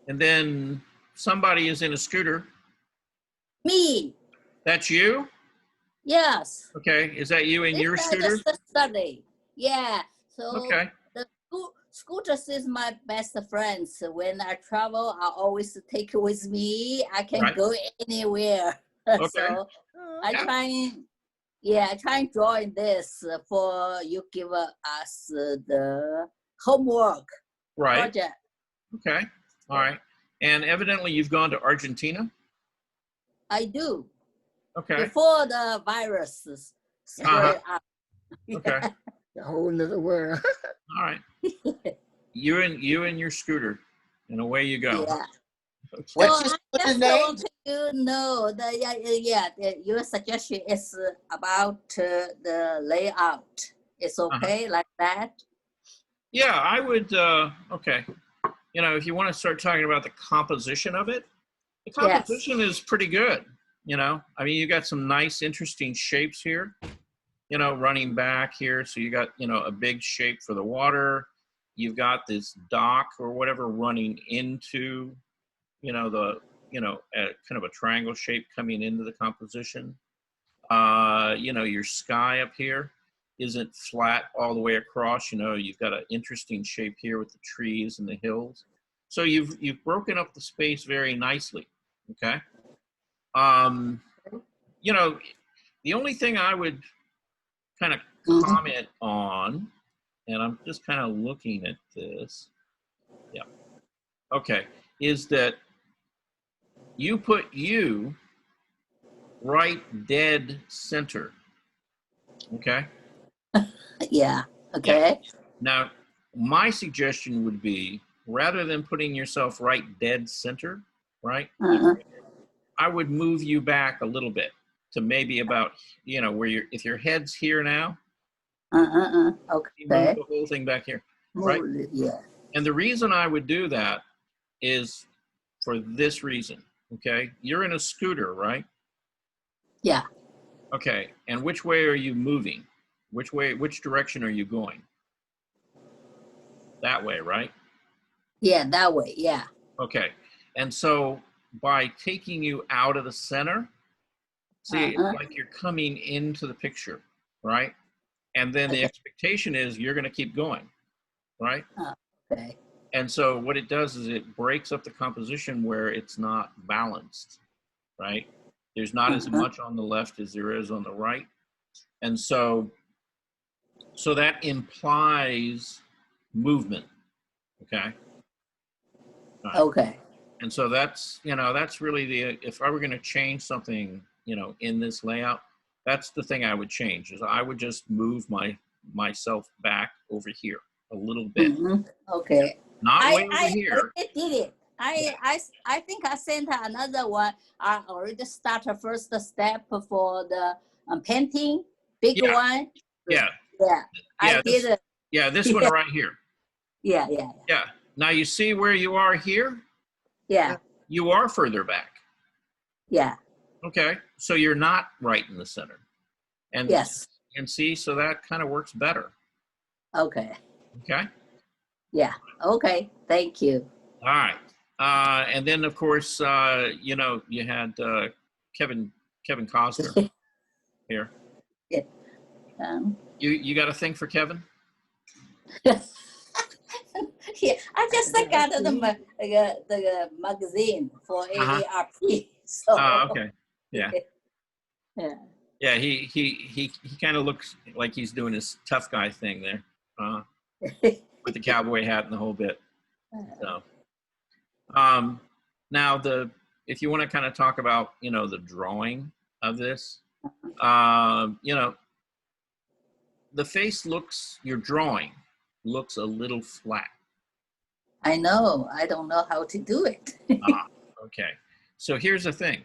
[SPEAKER 1] And then somebody is in a scooter.
[SPEAKER 10] Me.
[SPEAKER 1] That's you?
[SPEAKER 10] Yes.
[SPEAKER 1] Okay. Is that you in your scooter?
[SPEAKER 10] Just study. Yeah. So
[SPEAKER 1] okay.
[SPEAKER 10] The scooters is my best friends. When I travel, I always take it with me. I can go anywhere.
[SPEAKER 1] Okay.
[SPEAKER 10] So I try drawing this for you give us the homework project.
[SPEAKER 1] Okay. All right. And evidently you've gone to Argentina?
[SPEAKER 10] I do.
[SPEAKER 1] Okay.
[SPEAKER 10] Before the virus spread out.
[SPEAKER 1] Okay.
[SPEAKER 3] The whole other world.
[SPEAKER 1] All right. You and your scooter, and away you go.
[SPEAKER 10] Yeah.
[SPEAKER 1] Okay.
[SPEAKER 6] What's your name?
[SPEAKER 10] Your suggestion is about the layout. It's okay like that?
[SPEAKER 1] Yeah, I would, okay. If you want to start talking about the composition of it, The
[SPEAKER 10] Yes.
[SPEAKER 1] composition is pretty good. You know, I mean, you got some nice, interesting shapes here, you know, running back here. So you got, you know, a big shape for the water. You've got this dock or whatever running into, you know, kind of a triangle shape coming into the composition. You know, your sky up here isn't flat all the way across. You know, you've got an interesting shape here with the trees and the hills. So you've broken up the space very nicely. Okay. You know, the only thing I would kind of comment on, and I'm just kind of looking at this. Yeah. Okay. Is that you put you right dead center. Okay.
[SPEAKER 10] Yeah. Okay.
[SPEAKER 1] Now, my suggestion would be rather than putting yourself right dead center, right? I would move you back a little bit to maybe about, you know, where if your head's here now,
[SPEAKER 10] Okay.
[SPEAKER 1] you move the whole thing back here, right?
[SPEAKER 10] Yeah.
[SPEAKER 1] And the reason I would do that is for this reason, okay? You're in a scooter, right?
[SPEAKER 10] Yeah.
[SPEAKER 1] Okay, and which way are you moving? Which direction are you going? That way, right?
[SPEAKER 10] Yeah, that way. Yeah.
[SPEAKER 1] Okay, and so by taking you out of the center, see, it's like you're coming into the picture, right? And then the expectation is you're going to keep going, right?
[SPEAKER 10] Okay.
[SPEAKER 1] And so what it does is it breaks up the composition where it's not balanced, right? There's not as much on the left as there is on the right. And so that implies movement, okay? Right.
[SPEAKER 10] Okay.
[SPEAKER 1] And so that's, you know, that's really if I were going to change something, you know, in this layout, that's the thing I would change is I would just move myself back over here a little bit.
[SPEAKER 10] Okay.
[SPEAKER 1] Not way over here.
[SPEAKER 10] I did it. I think I sent another one. I already started first step for the painting, big one.
[SPEAKER 1] Yeah.
[SPEAKER 10] Yeah. I did it.
[SPEAKER 1] Yeah, this one right here.
[SPEAKER 10] Yeah.
[SPEAKER 1] Yeah. Now you see where you are here?
[SPEAKER 10] Yeah.
[SPEAKER 1] You are further back.
[SPEAKER 10] Yeah.
[SPEAKER 1] Okay. So you're not right in the center. And
[SPEAKER 10] yes.
[SPEAKER 1] And see, so that kind of works better.
[SPEAKER 10] Okay.
[SPEAKER 1] Okay.
[SPEAKER 10] Yeah. Okay. Thank you.
[SPEAKER 1] All right. And then of course, you know, you had Kevin Costner here.
[SPEAKER 10] Yeah.
[SPEAKER 1] You got a thing for Kevin?
[SPEAKER 10] Yeah, I just got the magazine for AARP. So.
[SPEAKER 1] Okay. Yeah.
[SPEAKER 10] Yeah.
[SPEAKER 1] Yeah. He kind of looks like he's doing his tough guy thing there, with the cowboy hat and the whole bit. So, now if you want to kind of talk about, you know, the drawing of this, you know, the face your drawing looks a little flat.
[SPEAKER 10] I know. I don't know how to do it.
[SPEAKER 1] Okay. So here's the thing.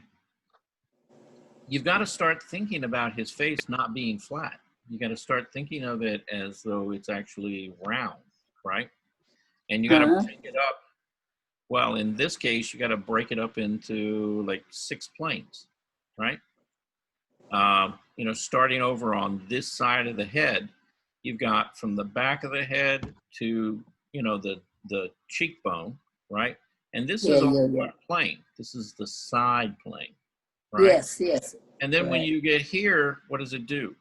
[SPEAKER 1] You've got to start thinking about his face not being flat. You got to start thinking of it as though it's actually round, right? And you got to break it up. Well, in this case, you got to break it up into like 6 planes, right? You know, starting over on this side of the head, you've got from the back of the head to, you know, the cheekbone, right? And this is one plane. This is the side plane, right?
[SPEAKER 10] Yes.
[SPEAKER 1] And then when you get here, what does it do?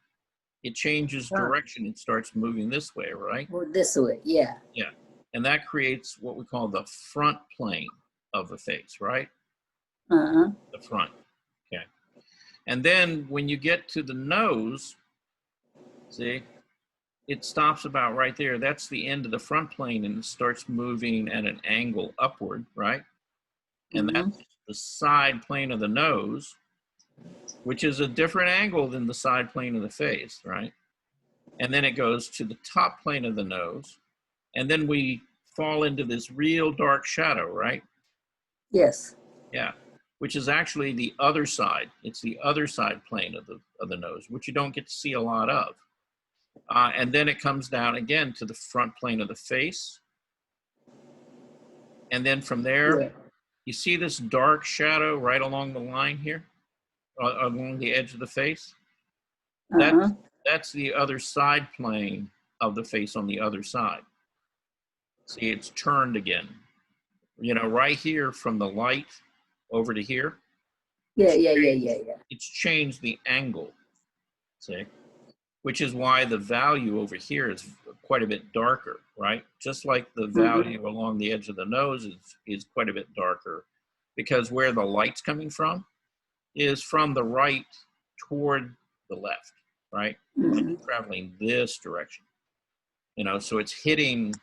[SPEAKER 1] It changes direction. It starts moving this way, right?
[SPEAKER 10] This way, yeah.
[SPEAKER 1] Yeah. And that creates what we call the front plane of the face, right? The front. Okay. And then when you get to the nose, see, it stops about right there. That's the end of the front plane, and it starts moving at an angle upward, right? And that's the side plane of the nose, which is a different angle than the side plane of the face, right? And then it goes to the top plane of the nose, and then we fall into this real dark shadow, right?
[SPEAKER 10] Yes.
[SPEAKER 1] Yeah, which is actually the other side. It's the other side plane of the nose, which you don't get to see a lot of. And then it comes down again to the front plane of the face. And then from there, you see this dark shadow right along the line here, along the edge of the face? That's the other side plane of the face on the other side. See, it's turned again. You know, right here from the light over to here.
[SPEAKER 10] Yeah.
[SPEAKER 1] It's changed the angle, see? Which is why the value over here is quite a bit darker, right? Just like the value along the edge of the nose is quite a bit darker, because where the light's coming from is from the right toward the left, right? Like traveling this direction. You know, so it's hitting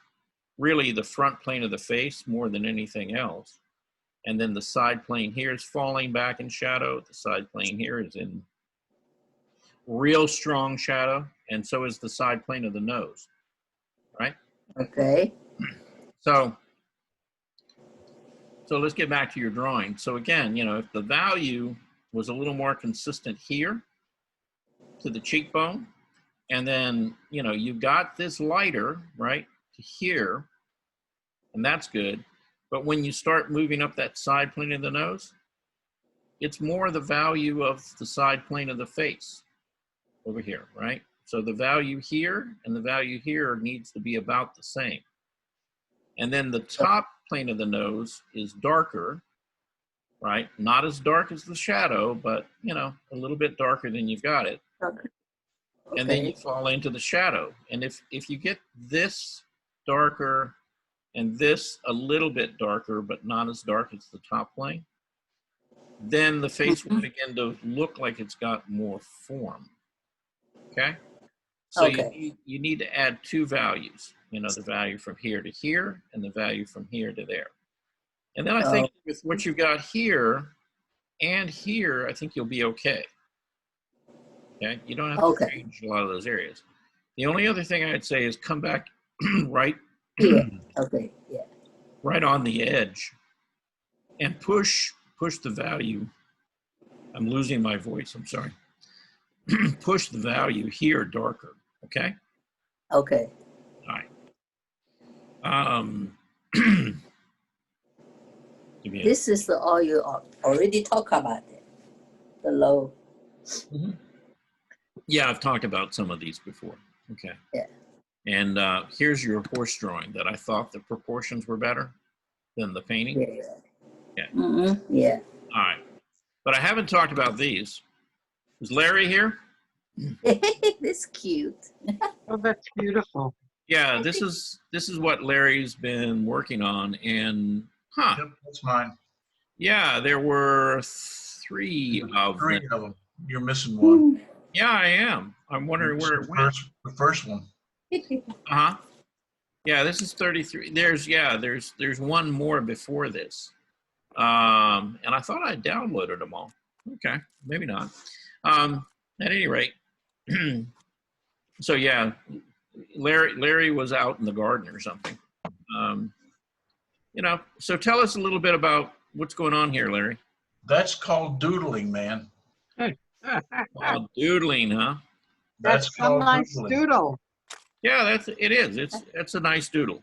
[SPEAKER 1] really the front plane of the face more than anything else. And then the side plane here is falling back in shadow. The side plane here is in real strong shadow, and so is the side plane of the nose, right?
[SPEAKER 10] Okay.
[SPEAKER 1] So let's get back to your drawing. So again, you know, if the value was a little more consistent here to the cheekbone, and then, you know, you got this lighter, right, to here, and that's good. But when you start moving up that side plane of the nose, it's more the value of the side plane of the face over here, right? So the value here and the value here needs to be about the same. And then the top plane of the nose is darker, right? Not as dark as the shadow, but, you know, a little bit darker than you've got it.
[SPEAKER 10] Okay.
[SPEAKER 1] And then you fall into the shadow. And if you get this darker and this a little bit darker, but not as dark as the top plane, then the face will begin to look like it's got more form. Okay? So you need to add two values, you know, the value from here to here and the value from here to there. And then I think with what you've got here and here, I think you'll be okay. Okay? You don't have to change a lot of those areas. The only other thing I'd say is come back right right on the edge and push the value. I'm losing my voice, I'm sorry. Push the value here darker, okay?
[SPEAKER 10] Okay.
[SPEAKER 1] All right.
[SPEAKER 10] This is all you already talked about it. The low.
[SPEAKER 1] Yeah, I've talked about some of these before. Okay.
[SPEAKER 10] Yeah.
[SPEAKER 1] And here's your horse drawing that I thought the proportions were better than the painting.
[SPEAKER 10] Yeah.
[SPEAKER 1] Yeah.
[SPEAKER 10] Yeah.
[SPEAKER 1] All right. But I haven't talked about these. Is Larry here?
[SPEAKER 10] This cute.
[SPEAKER 8] Oh, that's beautiful.
[SPEAKER 1] Yeah, this is what Larry's been working on, and
[SPEAKER 2] Yep, that's mine.
[SPEAKER 1] yeah, there were three of
[SPEAKER 2] them. You're missing one.
[SPEAKER 1] Yeah, I am. I'm wondering where it went.
[SPEAKER 2] The first one.
[SPEAKER 1] Uh-huh. Yeah, this is 33. There's one more before this. And I thought I downloaded them all. Okay, maybe not. At any rate, so yeah, Larry was out in the garden or something. You know, so tell us a little bit about what's going on here, Larry.
[SPEAKER 2] That's called doodling, man.
[SPEAKER 1] Oh, doodling, huh?
[SPEAKER 8] That's a nice doodle.
[SPEAKER 1] Yeah, it is. It's a nice doodle.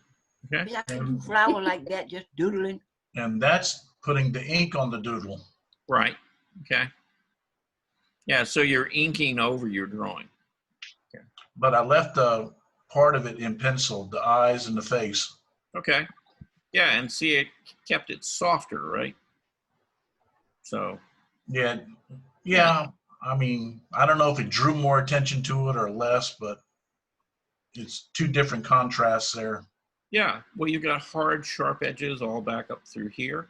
[SPEAKER 1] Okay.
[SPEAKER 11] Yeah, flower like that, just doodling.
[SPEAKER 2] And that's putting the ink on the doodle.
[SPEAKER 1] Right. Okay. Yeah, so you're inking over your drawing. Okay.
[SPEAKER 2] But I left a part of it in pencil, the eyes and the face.
[SPEAKER 1] Okay. Yeah, and see, it kept it softer, right? So.
[SPEAKER 2] Yeah. I mean, I don't know if it drew more attention to it or less, but it's two different contrasts there.
[SPEAKER 1] Yeah, well, you've got hard, sharp edges all back up through here,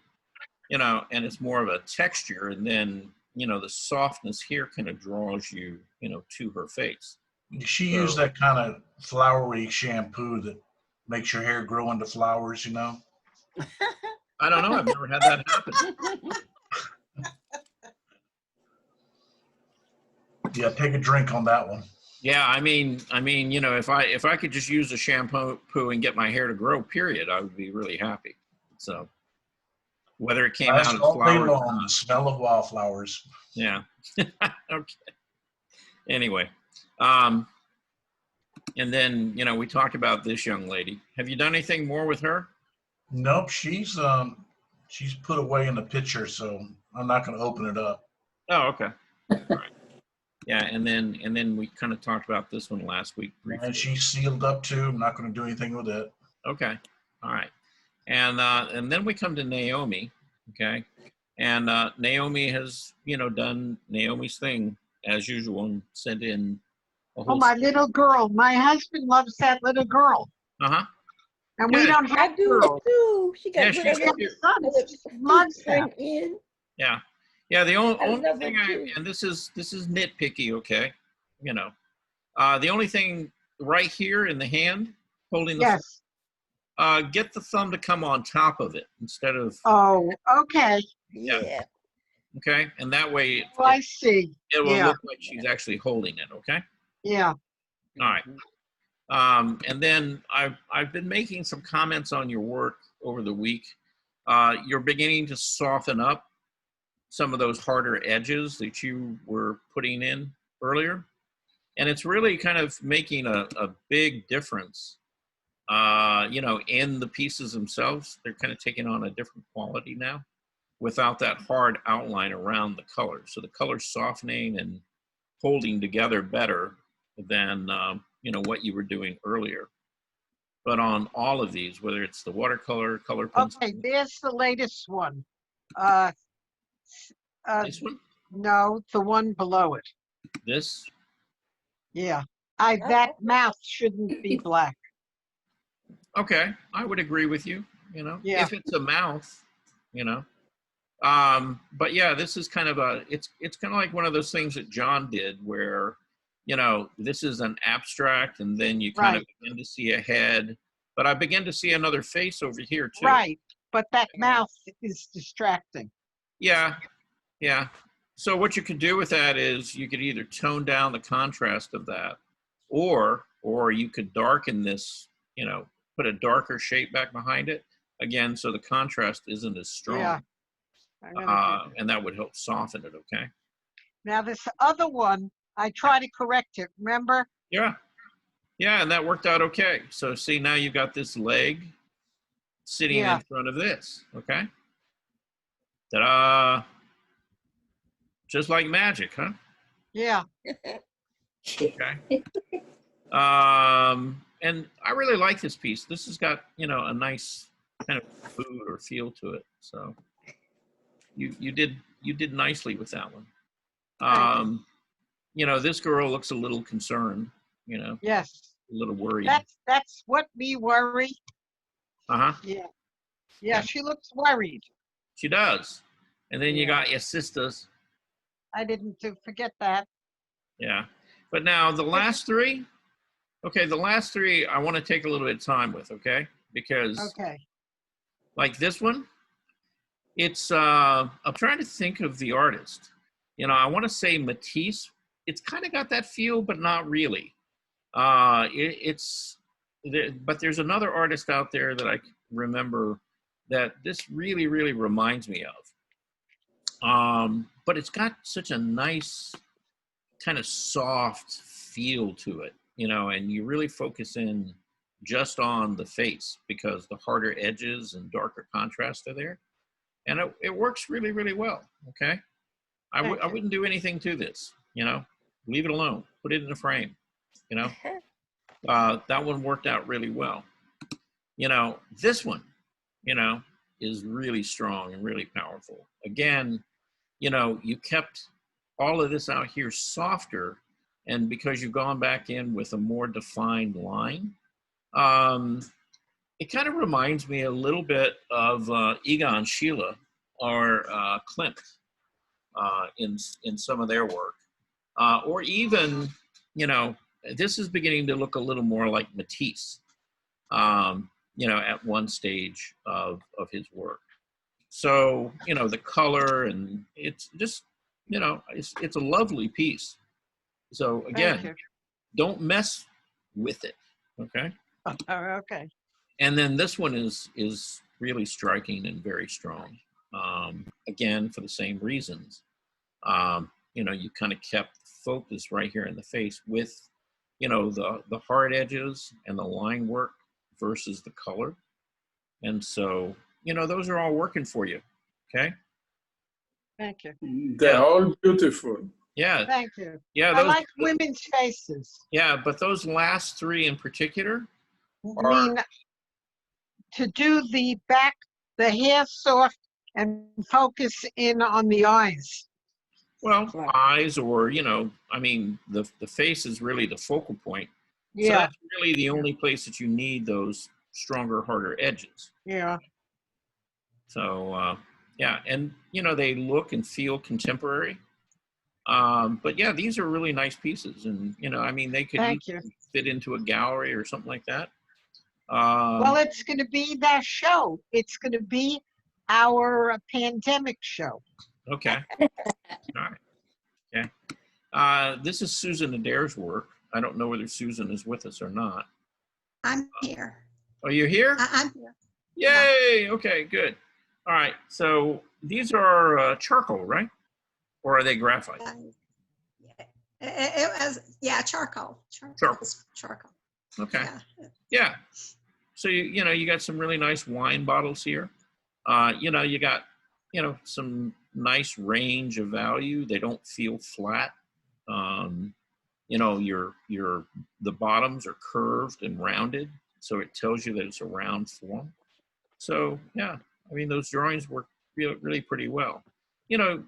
[SPEAKER 1] you know, and it's more of a texture. And then, you know, the softness here kind of draws you, you know, to her face.
[SPEAKER 2] She used that kind of flowery shampoo that makes your hair grow into flowers, you know?
[SPEAKER 1] I don't know. I've never had that happen.
[SPEAKER 2] Yeah, take a drink on that one.
[SPEAKER 1] Yeah, I mean, you know, if I could just use a shampoo and get my hair to grow, period, I would be really happy. So whether it came out as flowers,
[SPEAKER 2] the smell of wildflowers.
[SPEAKER 1] Yeah. Okay. Anyway, and then, you know, we talked about this young lady. Have you done anything more with her?
[SPEAKER 2] Nope, she's She's put away in the picture, so I'm not going to open it up.
[SPEAKER 1] Oh, okay. All right. Yeah, and then we kind of talked about this one last week briefly.
[SPEAKER 2] And she's sealed up too. I'm not going to do anything with it.
[SPEAKER 1] Okay. All right. And then we come to Naomi. Okay. And Naomi has, done Naomi's thing as usual and sent in a
[SPEAKER 8] Oh,
[SPEAKER 1] whole.
[SPEAKER 8] my little girl. My husband loves that little girl.
[SPEAKER 1] Uh-huh.
[SPEAKER 8] And we
[SPEAKER 1] Yeah,
[SPEAKER 8] don't
[SPEAKER 11] I
[SPEAKER 8] have
[SPEAKER 11] do
[SPEAKER 8] girls.
[SPEAKER 11] it too. She got
[SPEAKER 1] Yeah,
[SPEAKER 11] rid
[SPEAKER 1] she's
[SPEAKER 11] of
[SPEAKER 1] cute.
[SPEAKER 11] it.
[SPEAKER 8] Loves that.
[SPEAKER 11] In.
[SPEAKER 1] Yeah. Yeah. The only
[SPEAKER 11] love
[SPEAKER 1] thing
[SPEAKER 11] it too.
[SPEAKER 1] and this is nitpicky. Okay. The only thing right here in the hand holding the
[SPEAKER 8] Yes.
[SPEAKER 1] get the thumb to come on top of it instead of
[SPEAKER 8] Oh, okay.
[SPEAKER 11] Yeah.
[SPEAKER 1] okay, and that way
[SPEAKER 8] Oh, I see.
[SPEAKER 1] it will
[SPEAKER 8] Yeah.
[SPEAKER 1] look like she's actually holding it. Okay,
[SPEAKER 8] Yeah.
[SPEAKER 1] all right. And then I've been making some comments on your work over the week. You're beginning to soften up some of those harder edges that you were putting in earlier, and it's really kind of making a big difference. In the pieces themselves, they're kind of taking on a different quality now without that hard outline around the color. So the color's softening and holding together better than, what you were doing earlier. But on all of these, whether it's the watercolor, color pencil,
[SPEAKER 8] Okay, there's the latest one.
[SPEAKER 1] this one,
[SPEAKER 8] No, the one below it.
[SPEAKER 1] this,
[SPEAKER 8] Yeah. That mouth shouldn't be black.
[SPEAKER 1] okay, I would agree with you,
[SPEAKER 8] Yeah.
[SPEAKER 1] if it's a mouth, but yeah, this is kind of it's kind of like one of those things that John did where, this is an abstract and then you kind of begin to see a head, but I begin to see another face over here too.
[SPEAKER 8] Right. But that mouth is distracting.
[SPEAKER 1] Yeah. Yeah. So what you could do with that is you could either tone down the contrast of that or you could darken this, put a darker shape back behind it again. So the contrast isn't as strong.
[SPEAKER 8] Yeah. I'm gonna do that.
[SPEAKER 1] And that would help soften it. Okay.
[SPEAKER 8] Now this other one, I try to correct it. Remember?
[SPEAKER 1] Yeah. Yeah. And that worked out okay. So see, now you've got this leg sitting in front of this. Okay. Ta-da. Just like magic, huh?
[SPEAKER 8] Yeah.
[SPEAKER 1] Okay. And I really like this piece. This has got, a nice kind of food or feel to it. So you did nicely with that one. This girl looks a little concerned,
[SPEAKER 8] Yes.
[SPEAKER 1] a little worried.
[SPEAKER 8] That's what me worry.
[SPEAKER 1] Uh-huh.
[SPEAKER 8] Yeah. Yeah, she looks worried.
[SPEAKER 1] She does. And then you got your sisters.
[SPEAKER 8] I didn't forget that.
[SPEAKER 1] Yeah. But now the last three, I want to take a little bit of time with, okay? Because like this one, it's, I'm trying to think of the artist. I want to say Matisse. It's kind of got that feel, but not really. But there's another artist out there that I remember that this really, really reminds me of. But it's got such a nice kind of soft feel to it, and you really focus in just on the face because the harder edges and darker contrast are there. And it works really, really well, okay? I wouldn't do anything to this, leave it alone, put it in a frame, that one worked out really well. This one, is really strong and really powerful. Again, you kept all of this out here softer, and because you've gone back in with a more defined line, it kind of reminds me a little bit of Egon Schiele or Klimt in some of their work. Or even, this is beginning to look a little more like Matisse, at one stage of his work. So, the color and it's just, it's a lovely piece. So again, don't mess with it. Okay.
[SPEAKER 8] Okay.
[SPEAKER 1] And then this one is really striking and very strong. Again, for the same reasons. You kind of kept focus right here in the face with, the hard edges and the line work versus the color. And so, you know, those are all working for you. Okay.
[SPEAKER 8] Thank you.
[SPEAKER 9] They're all beautiful.
[SPEAKER 1] Yeah.
[SPEAKER 8] Thank you.
[SPEAKER 1] Yeah.
[SPEAKER 8] I like women's faces.
[SPEAKER 1] Yeah. But those last three in particular
[SPEAKER 8] I mean, to do the back, the hair soft, and focus in on the eyes.
[SPEAKER 1] well, eyes, or, you know, I mean, the face is really the focal point. So
[SPEAKER 8] Yeah,
[SPEAKER 1] that's really the only place that you need those stronger, harder edges.
[SPEAKER 8] yeah.
[SPEAKER 1] So, yeah, and you know, they look and feel contemporary. But yeah, these are really nice pieces, and you know, I mean, they could
[SPEAKER 8] Thank you.
[SPEAKER 1] fit into a gallery or something like that.
[SPEAKER 8] Well, it's going to be that show. It's going to be our pandemic show.
[SPEAKER 1] Okay. All right. Okay. This is Susan Adair's work. I don't know whether Susan is with us or not.
[SPEAKER 12] I'm here.
[SPEAKER 1] Oh, you're here?
[SPEAKER 12] I'm here.
[SPEAKER 1] Yay! Okay, good. All right. So these are charcoal, right? Or are they graphite?
[SPEAKER 12] It was, yeah, charcoal. Charcoal.
[SPEAKER 1] Okay.
[SPEAKER 12] Yeah.
[SPEAKER 1] Yeah. So you know, you got some really nice wine bottles here. You know, you got, you know, some nice range of value. They don't feel flat. You know, the bottoms are curved and rounded, so it tells you that it's a round form. So yeah, I mean, those drawings work really pretty well. You know,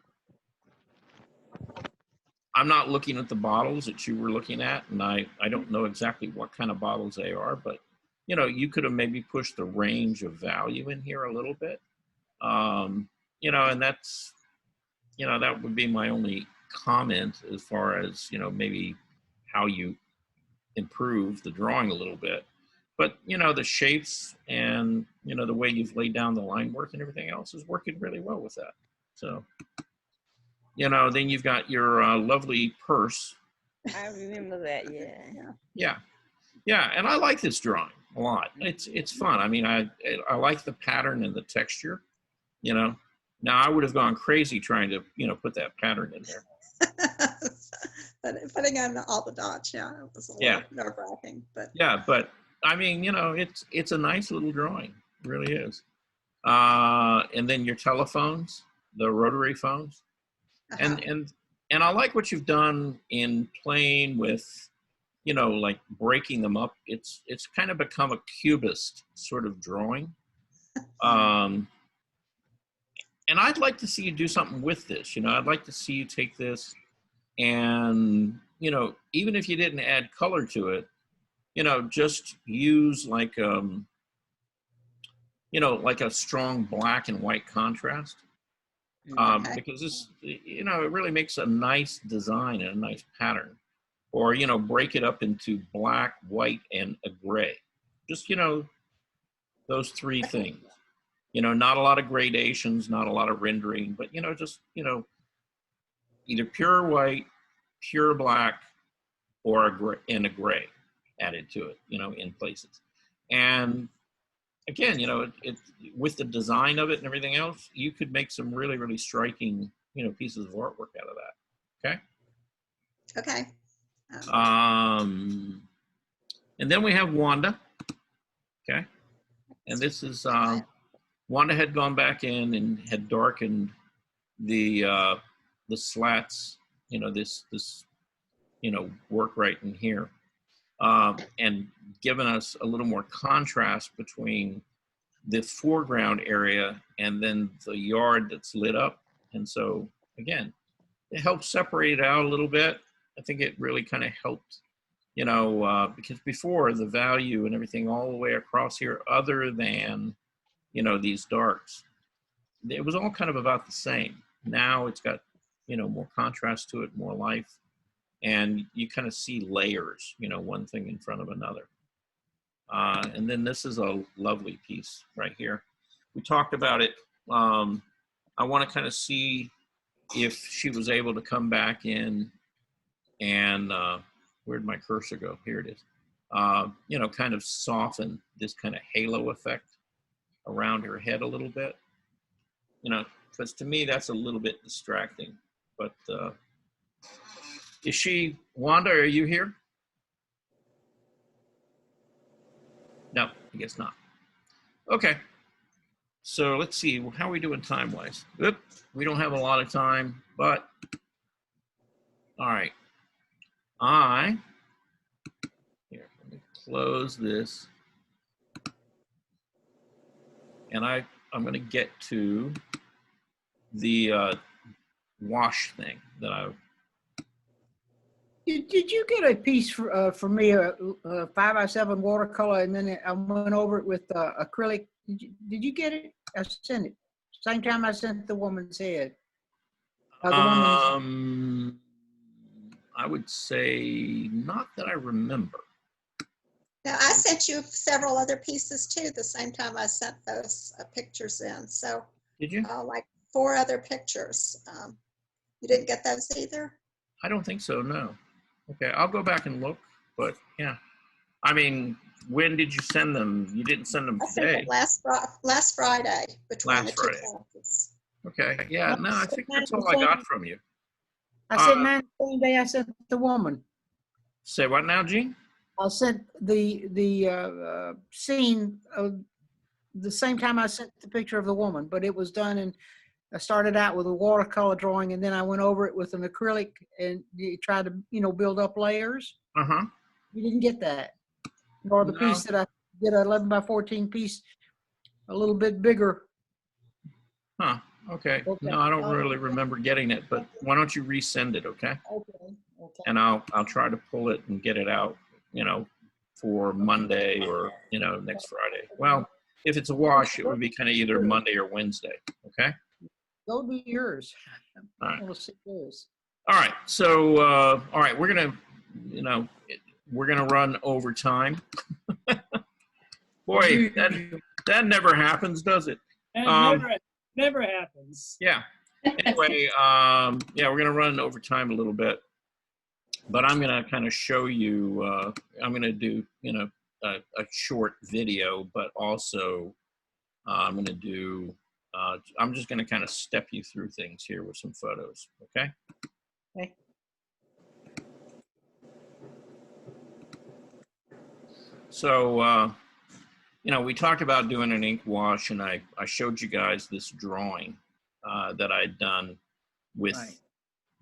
[SPEAKER 1] I'm not looking at the bottles that you were looking at, and I don't know exactly what kind of bottles they are, but you know, you could have maybe pushed the range of value in here a little bit. You know, and that's, you know, that would be my only comment as far as, you know, maybe how you improve the drawing a little bit. But, you know, the shapes and, you know, the way you've laid down the line work and everything else is working really well with that. So, you know, then you've got your lovely purse.
[SPEAKER 11] I remember that, yeah.
[SPEAKER 1] Yeah. Yeah, and I like this drawing a lot. It's fun. I mean, I like the pattern and the texture, you know. Now, I would have gone crazy trying to, you know, put that pattern in there.
[SPEAKER 12] But putting on all the dots, yeah, it was a little nerve-wracking. But
[SPEAKER 1] yeah, but I mean, you know, it's a nice little drawing. It really is. And then your telephones, the rotary phones. And I like what you've done in playing with, you know, like breaking them up. It's kind of become a cubist sort of drawing. And I'd like to see you do something with this. You know, I'd like to see you take this and, you know, even if you didn't add color to it, you know, just use like, you know, like a strong black and white contrast. Because this, you know, it really makes a nice design and a nice pattern. Or, you know, break it up into black, white, and a gray. Just, you know, those three things. You know, not a lot of gradations, not a lot of rendering, but, you know, just, you know, either pure white, pure black, or a gray, and a gray added to it, you know, in places. And again, you know, it with the design of it and everything else, you could make some really, really striking, you know, pieces of artwork out of that. Okay.
[SPEAKER 12] okay.
[SPEAKER 1] And then we have Wanda. Okay. And this is, Wanda had gone back in and had darkened the slats, you know, this, you know, work right in here, and given us a little more contrast between the foreground area and then the yard that's lit up. And so again, it helps separate it out a little bit. I think it really kind of helped, you know, because before the value and everything all the way across here, other than, you know, these darks, it was all kind of about the same. Now it's got, you know, more contrast to it, more life, and you kind of see layers, you know, one thing in front of another. And then this is a lovely piece right here. We talked about it. I want to kind of see if she was able to come back in and, where'd my cursor go? Here it is. You know, kind of soften this kind of halo effect around her head a little bit. You know, because to me, that's a little bit distracting. But is she, Wanda, are you here? No, I guess not. Okay. So let's see, how are we doing time-wise? Oop, we don't have a lot of time, but all right. Here, let me close this. And I'm going to get to the wash thing that I.
[SPEAKER 3] Did you get a piece for me, a 5x7 watercolor, and then I went over it with acrylic? Did you get it? I sent it. Same time I sent the woman's head.
[SPEAKER 1] I would say not that I remember.
[SPEAKER 12] Now, I sent you several other pieces too, the same time I sent those pictures in. So,
[SPEAKER 1] did you?
[SPEAKER 12] Like 4 other pictures. You didn't get those either?
[SPEAKER 1] I don't think so, no. Okay, I'll go back and look, but yeah. I mean, when did you send them? You didn't send them today.
[SPEAKER 12] I sent them last Friday between the 2
[SPEAKER 1] Friday.
[SPEAKER 12] classes.
[SPEAKER 1] Okay, yeah, no, I think that's all I got from you.
[SPEAKER 3] I sent mine the same day I sent the woman.
[SPEAKER 1] Say what now, Gene?
[SPEAKER 3] I sent the scene the same time I sent the picture of the woman, but it was done in. I started out with a watercolor drawing, and then I went over it with an acrylic and tried to, build up layers.
[SPEAKER 1] Uh-huh.
[SPEAKER 3] You didn't get that, nor the piece that I did, an 11x14 piece, a little bit bigger.
[SPEAKER 1] Huh. Okay. No, I don't really remember getting it, but why don't you resend it, okay?
[SPEAKER 3] Okay.
[SPEAKER 1] And I'll try to pull it and get it out, for Monday or, next Friday. Well, if it's a wash, it would be kind of either Monday or Wednesday, okay?
[SPEAKER 3] Go be yours.
[SPEAKER 1] All right.
[SPEAKER 3] We'll see yours.
[SPEAKER 1] All right. So, all right, we're gonna run overtime. Boy, that never happens, does it?
[SPEAKER 7] Never happens.
[SPEAKER 1] Yeah. Anyway, yeah, we're gonna run overtime a little bit, but I'm gonna kind of show you. I'm gonna do a short video, but also I'm gonna do. I'm just gonna kind of step you through things here with some photos. Okay.
[SPEAKER 3] Okay.
[SPEAKER 1] So, we talked about doing an ink wash, and I showed you guys this drawing that I'd done with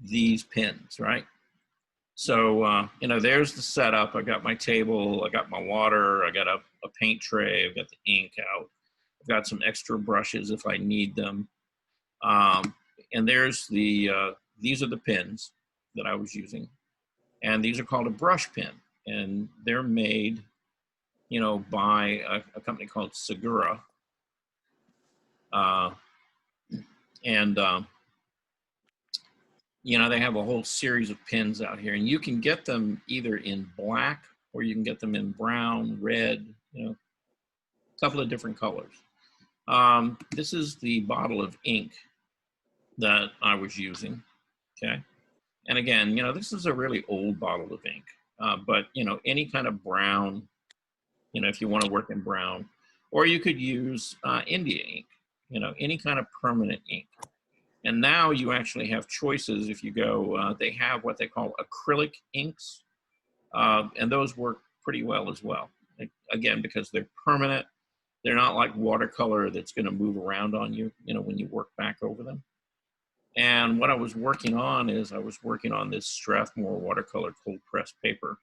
[SPEAKER 1] these pins, right? So, there's the setup. I got my table, I got my water, I got a paint tray, I've got the ink out, I've got some extra brushes if I need them. And there's these are the pins that I was using. And these are called a brush pin. And they're made by a company called Segura. They have a whole series of pins out here, and you can get them either in black or you can get them in brown, red, a couple of different colors. This is the bottle of ink that I was using, okay? And again, this is a really old bottle of ink, but any kind of brown, if you want to work in brown, or you could use India ink, any kind of permanent ink. And now you actually have choices. If you go, they have what they call acrylic inks, and those work pretty well as well. Again, because they're permanent, they're not like watercolor that's going to move around on you, when you work back over them. And what I was working on is I was working on this Strathmore watercolor cold press paper.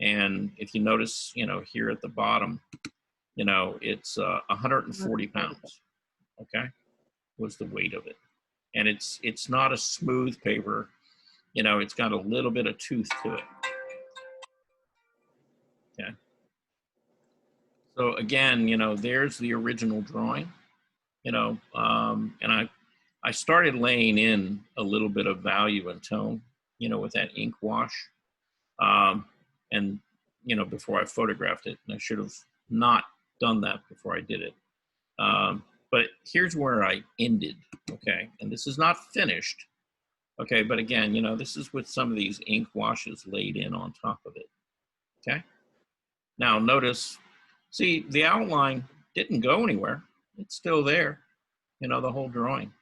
[SPEAKER 1] And if you notice, here at the bottom, it's 140 pounds, okay, was the weight of it. And it's not a smooth paper, it's got a little bit of tooth to it, okay. So again, there's the original drawing, and I started laying in a little bit of value and tone, with that ink wash. And, before I photographed it, and I should have not done that before I did it. But here's where I ended, okay? And this is not finished, okay? But again, this is with some of these ink washes laid in on top of it, okay? Now notice, see, the outline didn't go anywhere. It's still there, the whole drawing.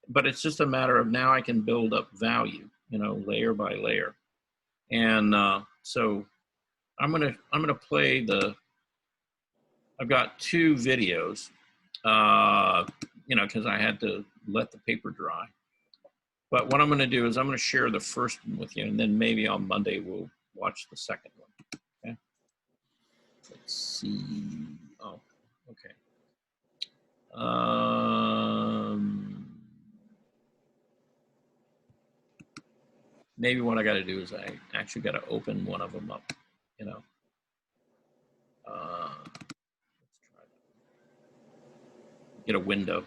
[SPEAKER 1] But it's just a matter of now I can build up value, layer by layer. And so I'm gonna play I've got 2 videos you know, because I had to let the paper dry. But what I'm going to do is I'm going to share the first one with you, and then maybe on Monday we'll watch the second one. Okay. Let's see. Oh, okay. Maybe what I got to do is I actually got to open one of them up, you know. Let's try that. Get a window.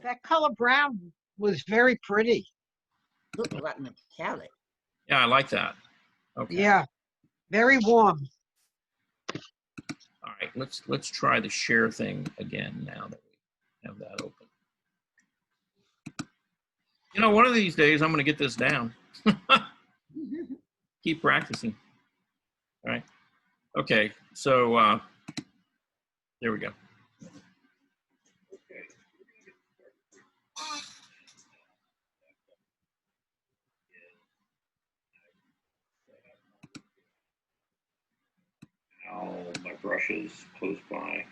[SPEAKER 8] That color brown was very pretty.
[SPEAKER 6] Look like metallic.
[SPEAKER 1] Yeah, I like that. Okay.
[SPEAKER 8] Yeah, very warm.
[SPEAKER 1] All right, let's try the share thing again now that we have that open. You know, one of these days I'm going to get this down. Keep practicing. All right. Okay, so there we go. Okay. Now my brush is close by,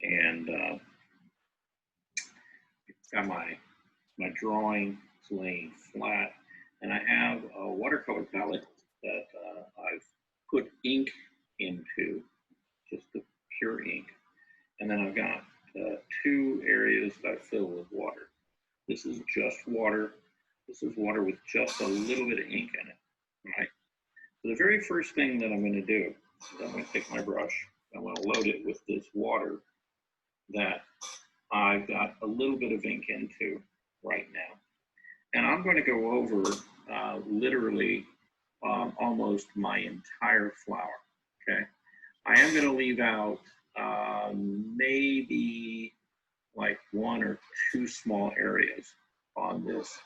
[SPEAKER 1] and got my drawing laying flat, and I have a watercolor palette that I've put ink into, just the pure ink, and then I've got 2 areas that I fill with water. This is just water. This is water with just a little bit of ink in it. All right. So the very first thing that I'm going to do is I'm going to take my brush. I'm going to load it with this water that I've got a little bit of ink into right now. And I'm going to go over literally almost my entire flower, okay? I am going to leave out maybe like 1 or 2 small areas on this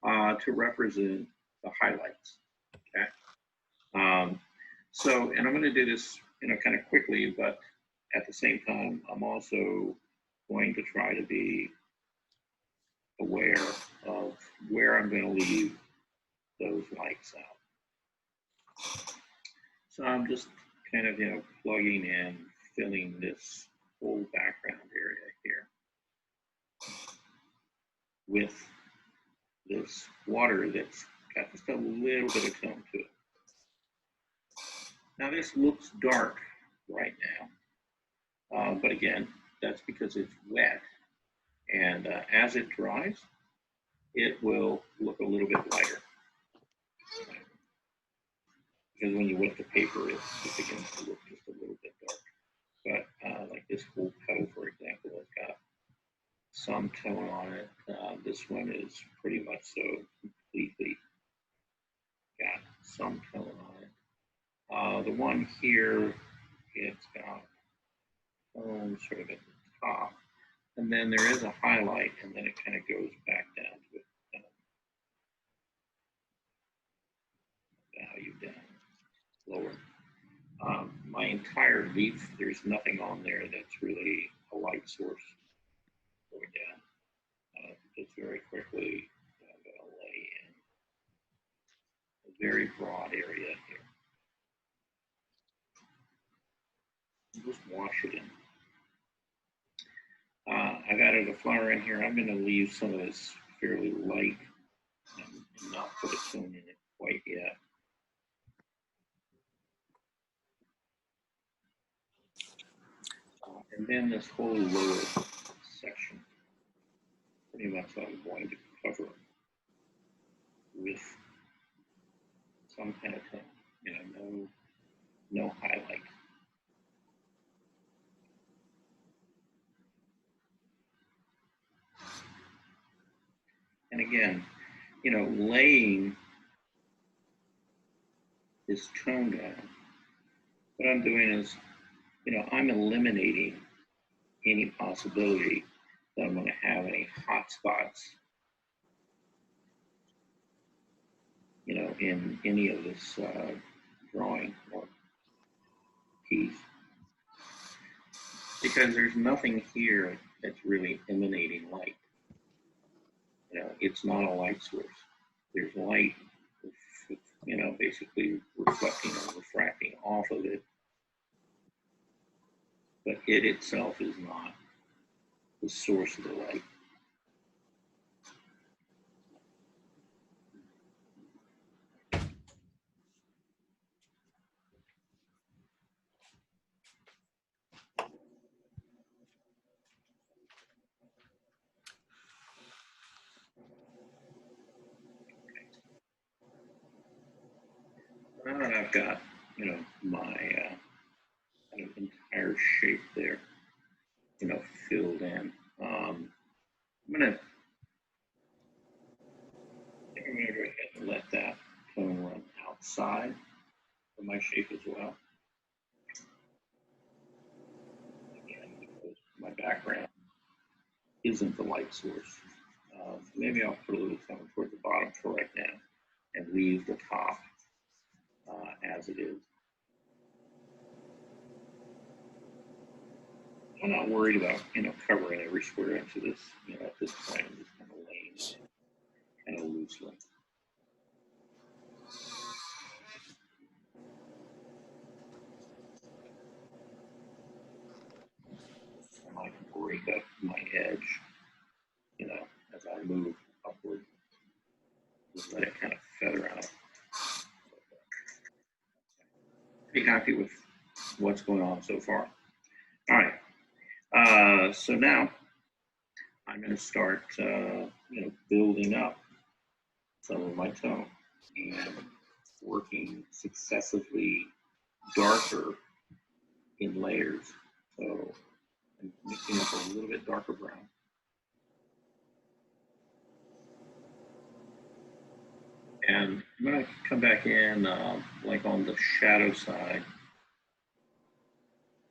[SPEAKER 1] to represent the highlights, okay? So, and I'm going to do this, you know, kind of quickly, but at the same time, I'm also going to try to be aware of where I'm going to leave those lights out. So I'm just kind of, you know, plugging in, filling this whole background area here with this water that's got just a little bit of tone to it. Now this looks dark right now, but again, that's because it's wet. And as it dries, it will look a little bit lighter. Because when you wet the paper, it begins to look just a little bit dark. But like this whole petal, for example, has got some tone on it. This one is pretty much so completely got some tone on it. The one here, it's got tone sort of at the top. And then there is a highlight, and then it kind of goes back down to it. Value down lower. My entire leaf, there's nothing on there that's really a light source going down. Just very quickly, I'm going to lay in a very broad area here. Just wash it in. I've added a flower in here. I'm going to leave some of this fairly light and not put a tone in it quite yet. And then this whole lower section, pretty much I'm going to cover with some kind of tone, you know, no highlight. And again, you know, laying this tone down, what I'm doing is, you know, I'm eliminating any possibility that I'm going to have any hot spots, you know, in any of this drawing or piece. Because there's nothing here that's really emanating light. You know, it's not a light source. There's light, you know, basically reflecting or refracting off of it. but it itself is not the source of the light. Now that I've got, my kind of entire shape there, filled in, I'm gonna go ahead and let that tone run outside of my shape as well. Again, because my background isn't the light source. Maybe I'll put a little tone toward the bottom for right now and leave the top as it is. I'm not worried about, covering every square inch of this, at this point. I'm just kind of laying it kind of loosely. I might break up my edge, as I move upward. Just let it kind of feather out. Pretty happy with what's going on so far. All right. So now I'm going to start, building up some of my tone and working successively darker in layers. So I'm mixing up a little bit darker brown. And I'm going to come back in like on the shadow side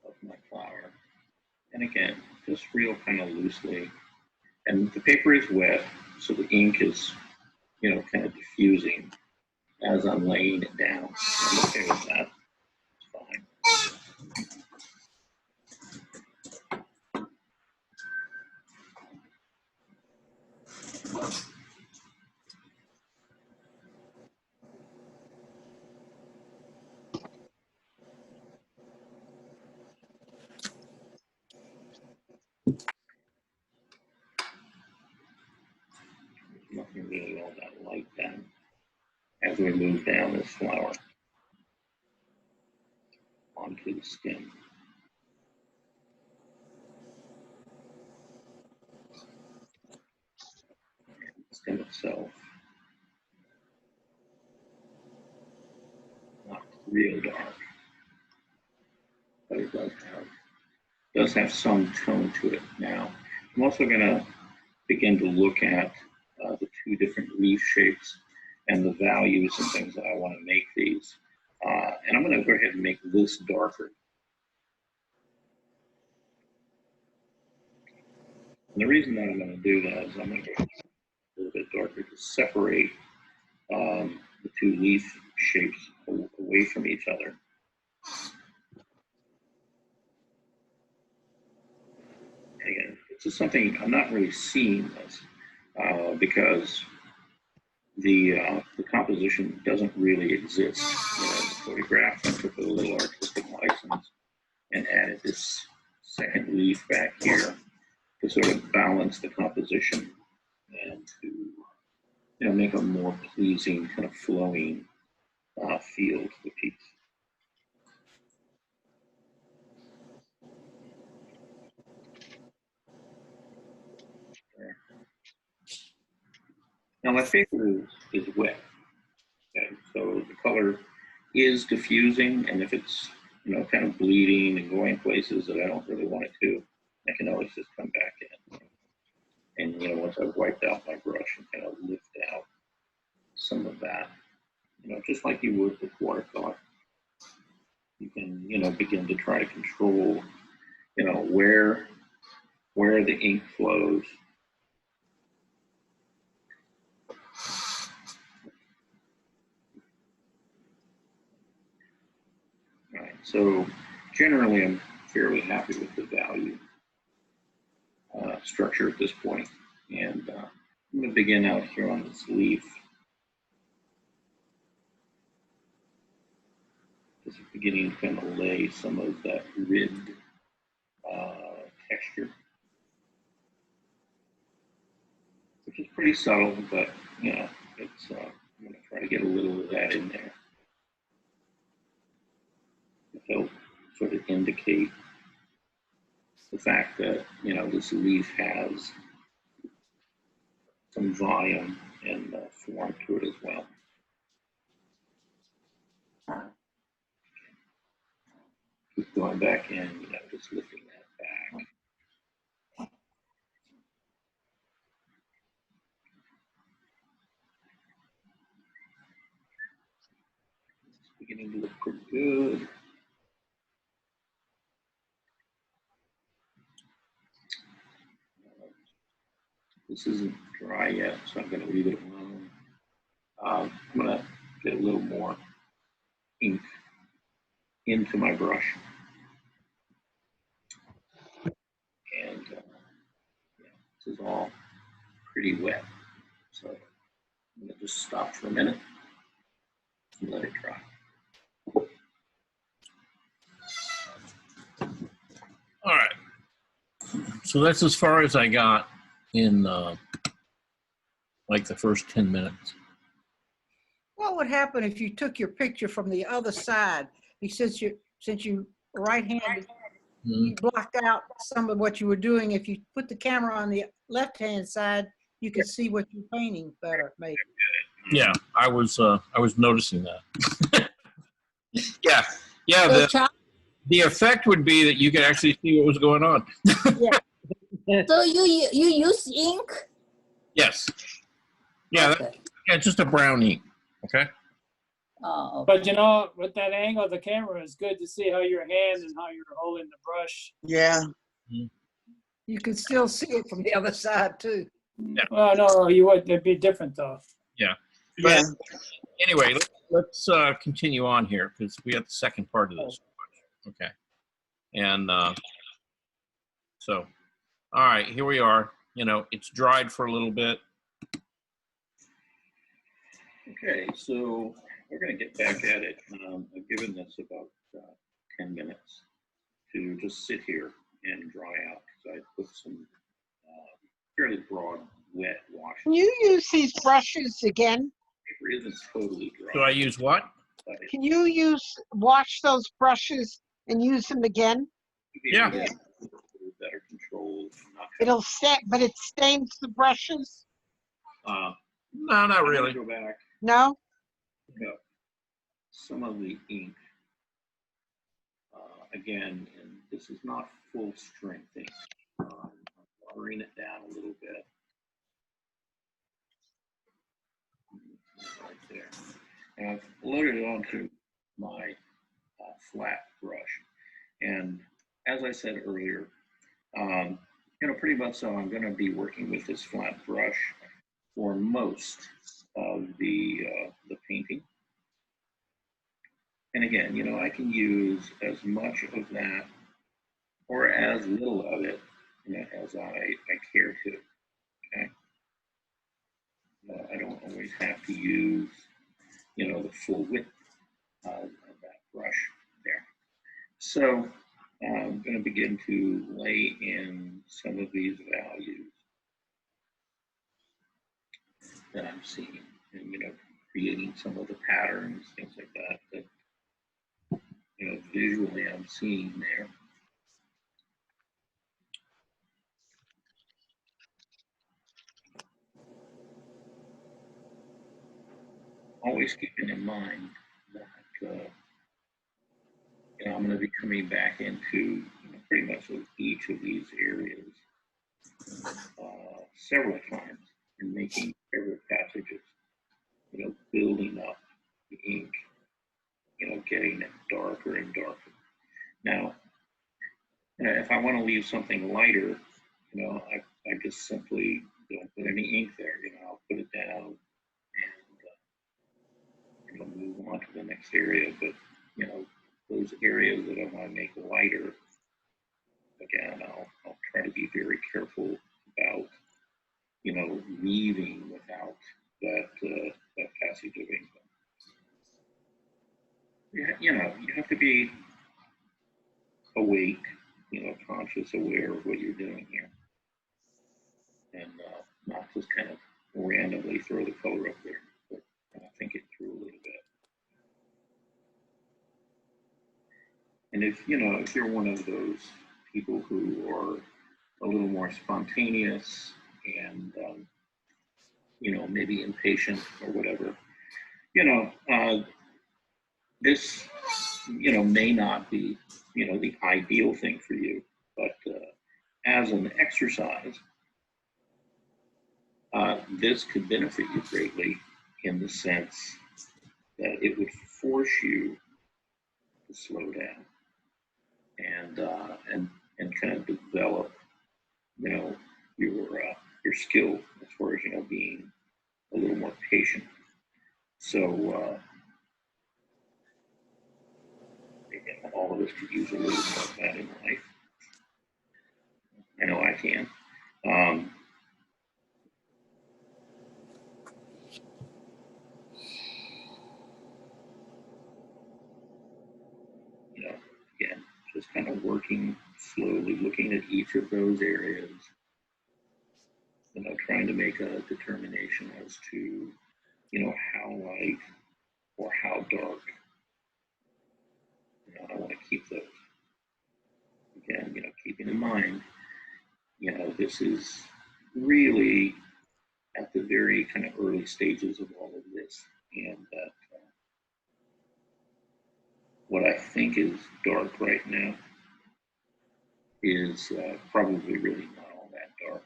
[SPEAKER 1] of my flower. And again, just real kind of loosely. And the paper is wet, so the ink is, kind of diffusing as I'm laying it down. I'm okay with that. It's fine. Nothing really all that light then as we move down this flower onto the skin. The skin itself, not real dark, but it does have some tone to it. Now, I'm also going to begin to look at the two different leaf shapes and the values and things that I want to make these. And I'm going to go ahead and make this darker. And the reason that I'm going to do that is I'm going to go a little bit darker to separate the two leaf shapes away from each other. And again, this is something I'm not really seeing this because the composition doesn't really exist in the photograph. I took a little artistic license and added this second leaf back here to sort of balance the composition and to make a more pleasing kind of flowing feel to the piece. Now my paper is wet, okay? So the color is diffusing, and if it's kind of bleeding and going places that I don't really want it to, I can always just come back in. And once I've wiped out my brush and kind of lift out some of that, just like you would with watercolor, you can begin to try to control where the ink flows. All right, so generally I'm fairly happy with the value structure at this point. And I'm going to begin out here on this leaf. Just beginning to kind of lay some of that rid texture, which is pretty subtle, but you know, it's I'm gonna try to get a little of that in there to help sort of indicate the fact that, you know, this leaf has some volume and form to it as well. Keep going back in, you know, just lifting that back. It's beginning to look pretty good. This isn't dry yet, so I'm going to leave it alone. I'm going to get a little more ink into my brush. And yeah, this is all pretty wet. So I'm going to just stop for a minute and let it dry. All right. So that's as far as I got in like the first 10 minutes.
[SPEAKER 3] What would happen if you took your picture from the other side? Since you right-handed, you blocked out some of what you were doing. If you put the camera on the left-hand side, you could see what you're painting better, maybe.
[SPEAKER 1] Yeah, I was noticing that. Yeah.
[SPEAKER 10] So,
[SPEAKER 1] The effect would be that you could actually see what was going on.
[SPEAKER 10] so you use ink?
[SPEAKER 1] Yes. Yeah,
[SPEAKER 10] Okay.
[SPEAKER 1] yeah, just a brown ink. Okay.
[SPEAKER 10] Oh, okay.
[SPEAKER 7] But you know, with that angle of the camera, it's good to see how your hand and how you're holding the brush.
[SPEAKER 6] Yeah.
[SPEAKER 3] You could still see it from the other side too.
[SPEAKER 1] Yeah.
[SPEAKER 7] Well, no, you would. It'd be different though.
[SPEAKER 1] Yeah.
[SPEAKER 6] Yeah.
[SPEAKER 1] But anyway, let's continue on here because we have the second part of this. Okay. And so, all right, here we are. You know, it's dried for a little bit. Okay, so we're going to get back at it. I've given this about 10 minutes to just sit here and dry out because I put some fairly broad wet wash.
[SPEAKER 8] Can you use these brushes again?
[SPEAKER 1] Paper isn't totally dry. Do I use what?
[SPEAKER 8] Can you wash those brushes and use them again?
[SPEAKER 1] Yeah. Better control.
[SPEAKER 8] It'll stay, but it stains the brushes?
[SPEAKER 1] No, not really. Go back.
[SPEAKER 8] No?
[SPEAKER 1] No. Some of the ink, again, and this is not full strength ink. I'm watering it down a little bit. Right there. And I've loaded it onto my flat brush. And as I said earlier, you know, pretty much so I'm going to be working with this flat brush for most of the painting. And again, you know, I can use as much of that or as little of it, you know, as I care to. Okay. I don't always have to use, you know, the full width of that brush there. So I'm going to begin to lay in some of these values that I'm seeing, and you know, creating some of the patterns, things like that, that you know, visually I'm seeing there. Always keeping in mind that you know, I'm going to be coming back into, you know, pretty much each of these areas several times and making several passages, you know, building up the ink, you know, getting it darker and darker. Now, if I want to leave something lighter, you know, I just simply don't put any ink there. You know, I'll put it down and you know, move on to the next area. But you know, those areas that I want to make lighter, again, I'll try to be very careful about, you know, leaving without that passage of ink. You know, you have to be awake, conscious, aware of what you're doing here, and not just kind of randomly throw the color up there, but think it through a little bit. And if you're one of those people who are a little more spontaneous and maybe impatient or whatever, this may not be the ideal thing for you, but as an exercise, this could benefit you greatly in the sense that it would force you to slow down and kind of develop your skill as far as being a little more patient. So again, all of us could use a little more of that in life. I know I can. Again, just kind of working slowly, looking at each of those areas, trying to make a determination as to, how light or how dark, I want to keep those. Again, keeping in mind, this is really at the very kind of early stages of all of this, and that what I think is dark right now is probably really not all that dark.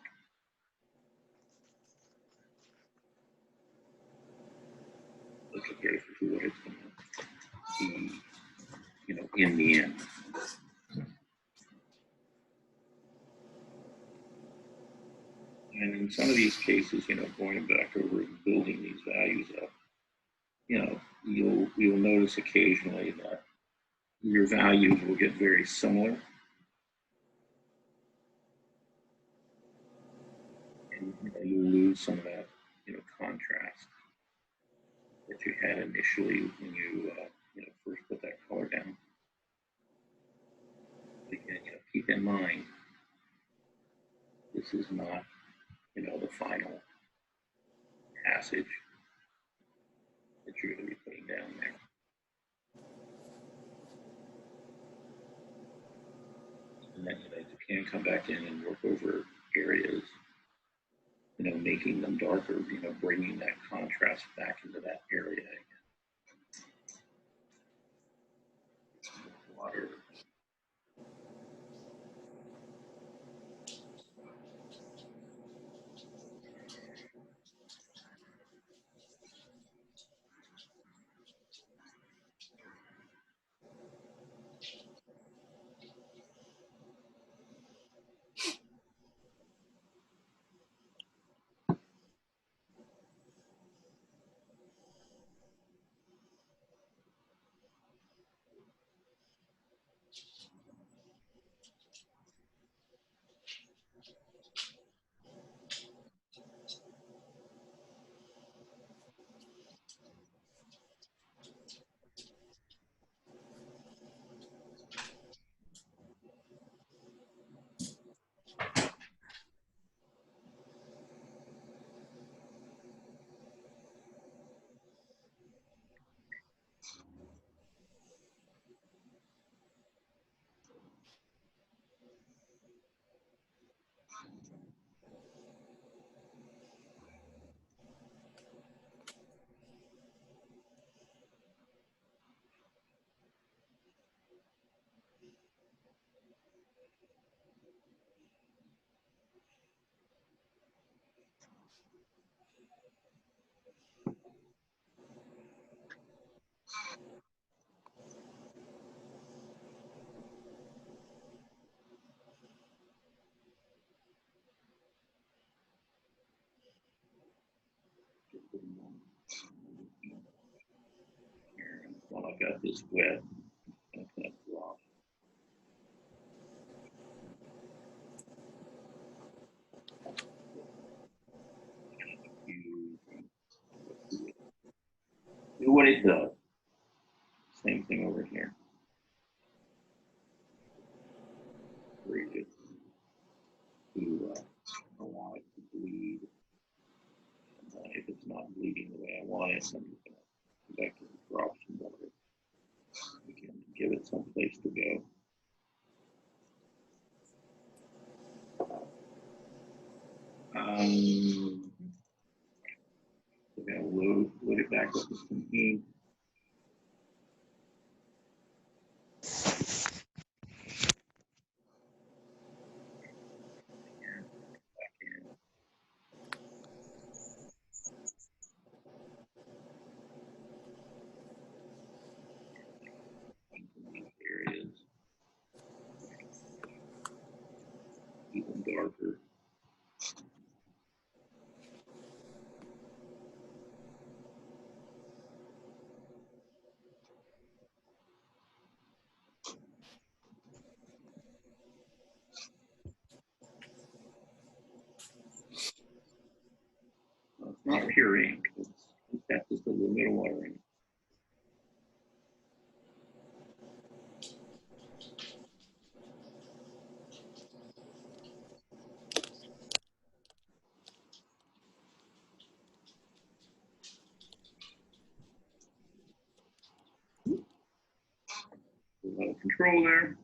[SPEAKER 1] Let's compare it to what it's going to be, in the end. And in some of these cases, going back over and building these values up, you'll notice occasionally that your values will get very similar. And you'll lose some of that, contrast that you had initially when you, first put that color down. But again, keep in mind, this is not, the final passage that you're going to be putting down there. And then, you can come back in and work over areas, making them darker, bringing that contrast back into that area again. Water. While I've got this wet, I'm going to drop. Do what it does. Same thing over here. nice. I'm just gonna go back and drop some more. We can give it some place to go. We're gonna load it back up with some ink. Areas even darker. Well, it's not pure ink. It's got just a little bit of water in it. A little control there.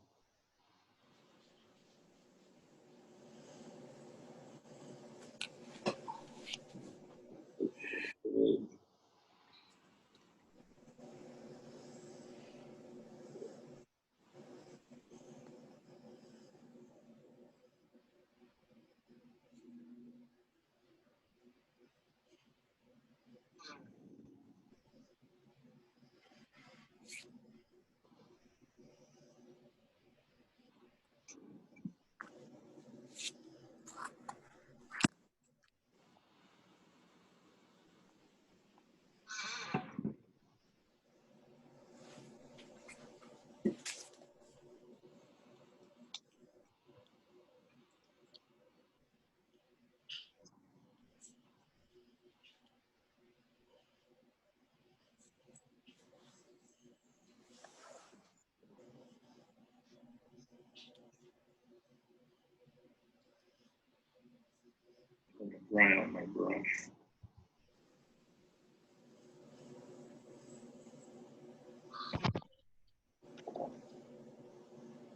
[SPEAKER 1] I'm gonna dry out my brush.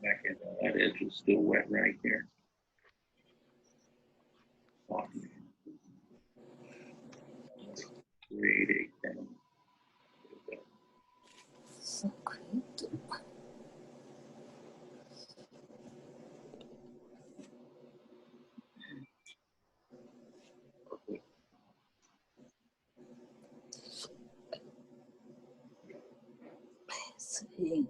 [SPEAKER 1] Back in that edge is still wet right there. Soften. Create a kind of
[SPEAKER 10] ink.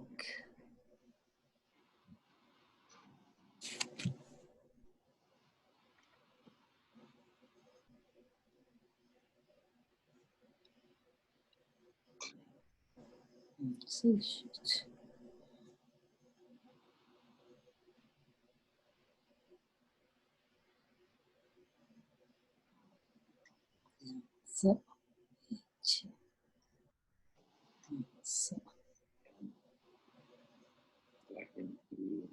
[SPEAKER 10] Shit. So, so.
[SPEAKER 1] back into these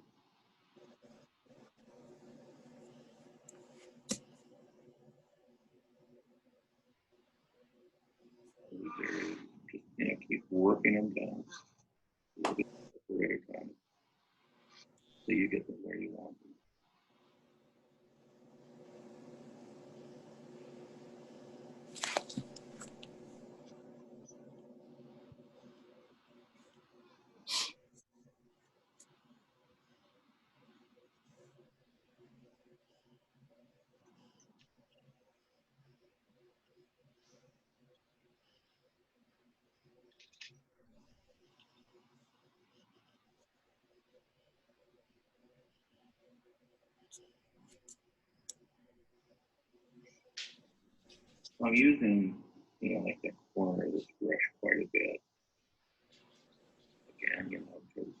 [SPEAKER 1] areas. Just keep working them down. A little bit at a time. So you get them where you want them. I'm using, like the corner of this brush quite a bit. Again, because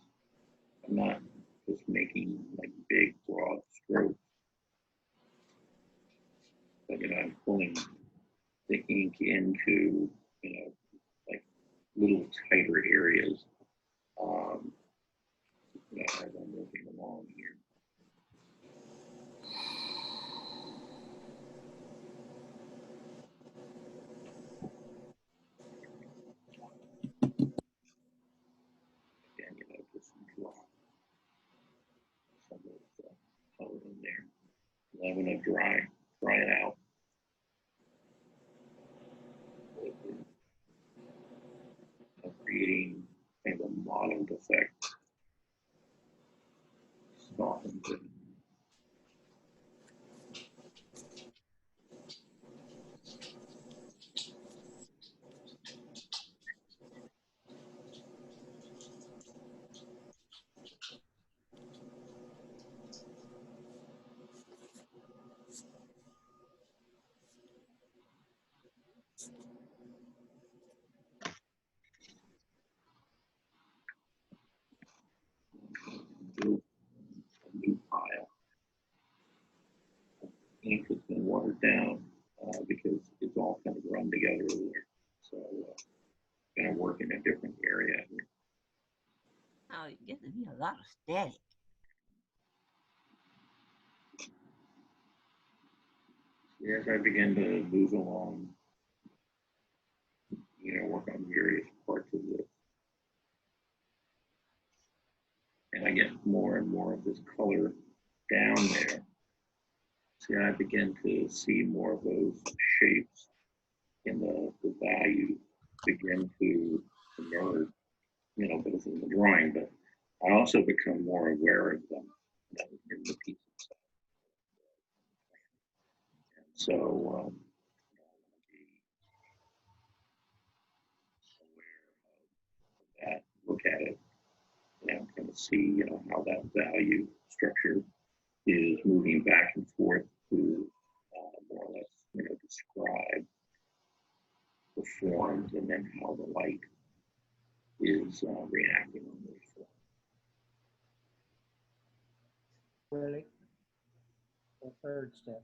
[SPEAKER 1] I'm not just making like big broad strokes, but I'm pulling the ink into like little tighter areas as I'm moving along here. I'm going to dry it out. Creating kind of a mottled effect. Softens it. Build a new pile. Ink has been watered down because it's all kind of run together over there. So kind of work in a different area here.
[SPEAKER 11] Oh, it gets to be a lot of static.
[SPEAKER 1] As I begin to move along, work on various parts of this, and I get more and more of this color down there. See, I begin to see more of those shapes in the value begin to emerge, both in the drawing, but I also become more aware of them in the pieces. And so, I want to be aware of that, look at it, and kind of see, how that value structure is moving back and forth to more or less, describe the forms and then how the light is reacting on those forms.
[SPEAKER 3] Really? The third step.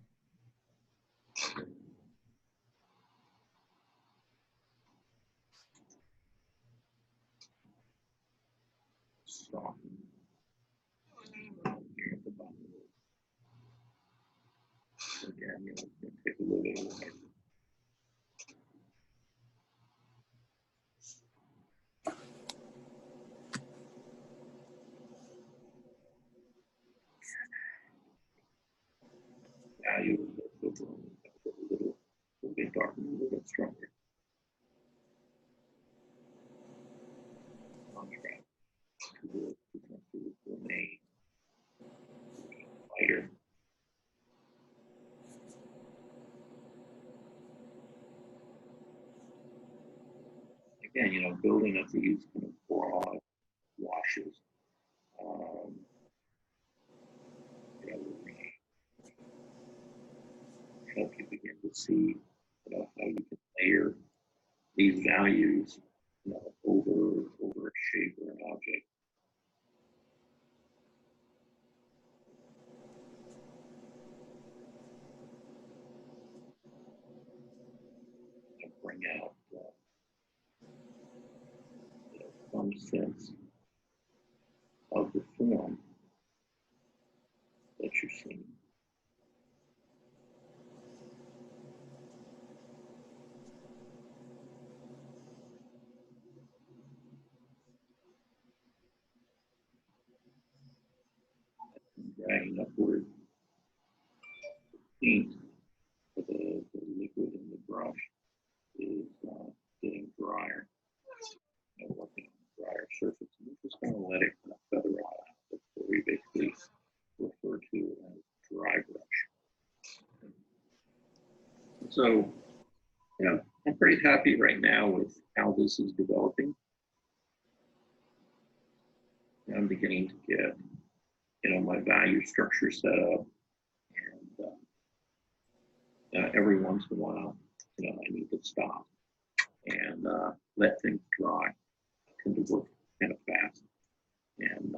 [SPEAKER 1] Soften here at the bottom. Again, it's going to take a little bit of light. Value of the room a little bit darker, a little bit stronger. Contrast to the main lighter. Again, building up these kind of broad washes. Help you begin to see how you can layer these values over a shape or an object. And bring out some sense of the form that you're seeing. Dragging upward, paint for the liquid in the brush is getting drier. Working on a drier surface. And we're just going to let it kind of feather out. That's what we basically refer to as dry brush. So, I'm pretty happy right now with how this is developing. I'm beginning to get, my value structure set up, and every once in a while, I need to stop and let things dry. I tend to work kind of fast, and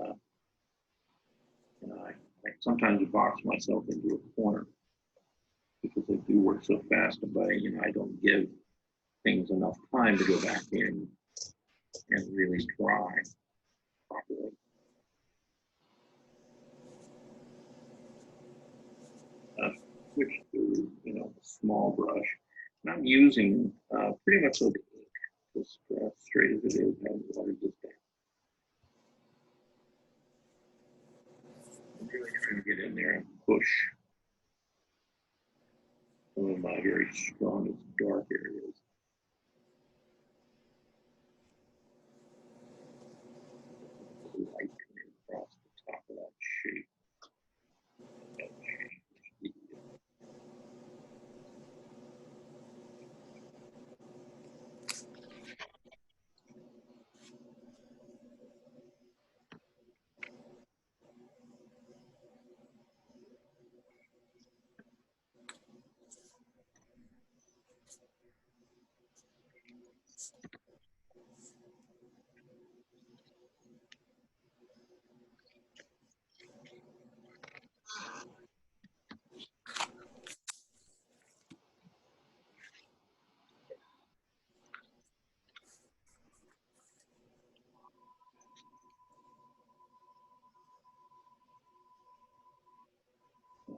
[SPEAKER 1] I sometimes box myself into a corner because I do work so fast, but I don't give things enough time to go back in and really dry properly. Switch to a small brush, and I'm using pretty much the ink, just straight as it is. I haven't watered this down. I'm really trying to get in there and push of my very strongest dark areas. Light coming across the top of that shape. That change the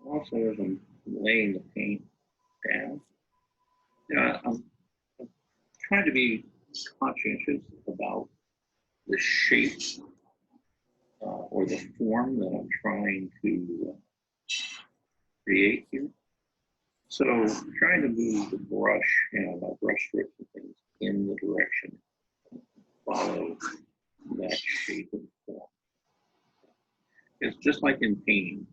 [SPEAKER 1] Also, as I'm laying the paint down, I'm trying to be conscientious about the shape or the form that I'm trying to create here. So I'm trying to move the brush, my brush strokes and things in the direction, follow that shape and form. It's just like in painting.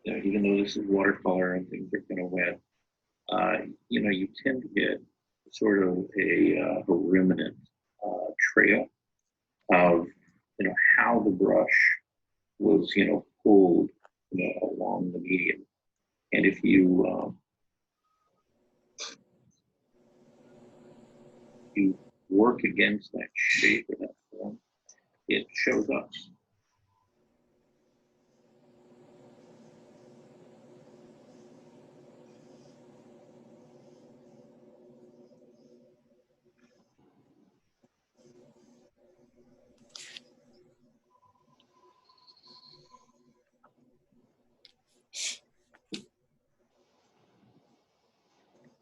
[SPEAKER 1] Even though this is watercolor and things are kind of wet, you tend to get sort of a remnant trail of, how the brush was, pulled, along the medium. And if you work against that shape or that form, it shows up.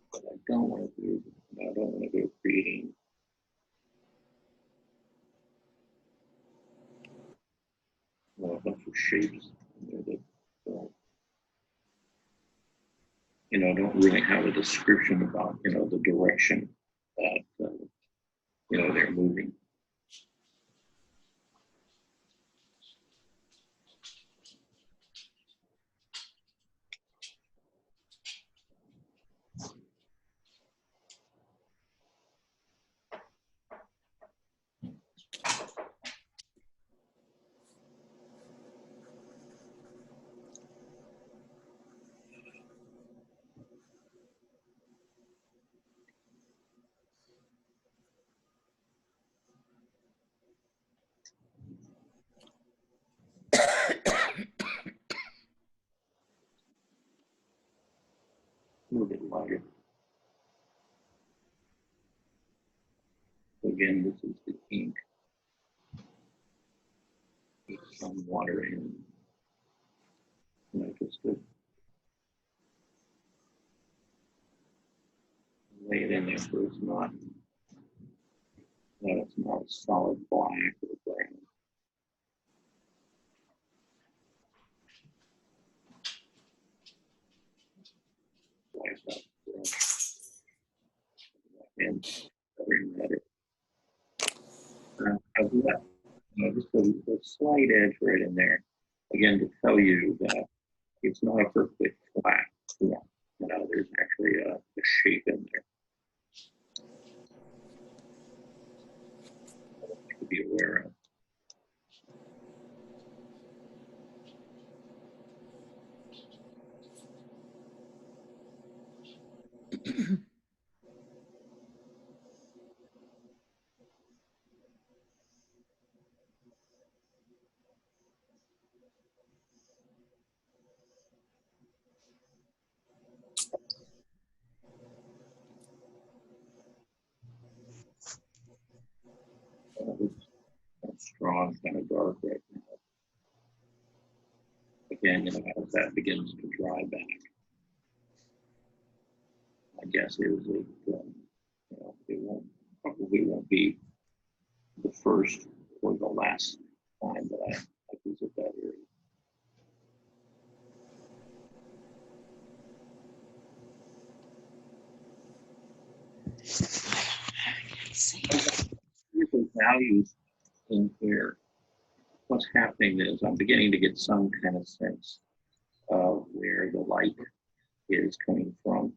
[SPEAKER 1] What I don't want to do, I don't want to go creating a bunch of shapes that don't really have a description about, the direction that, they're moving. A little bit lighter. Again, this is the ink. Get some water in. Just to lay it in there so it's not a solid black or brown. Wipe that brush and covering that. I've left just a slight edge right in there, again, to tell you that it's not a perfectly flat form. There's actually a shape in there to be aware of. It's strong, kind of dark right now. Again, as that begins to dry back, my guess is it probably won't be the first or the last time that I visit that area. With those values in here, what's happening is I'm beginning to get some kind of sense of where the light is coming from.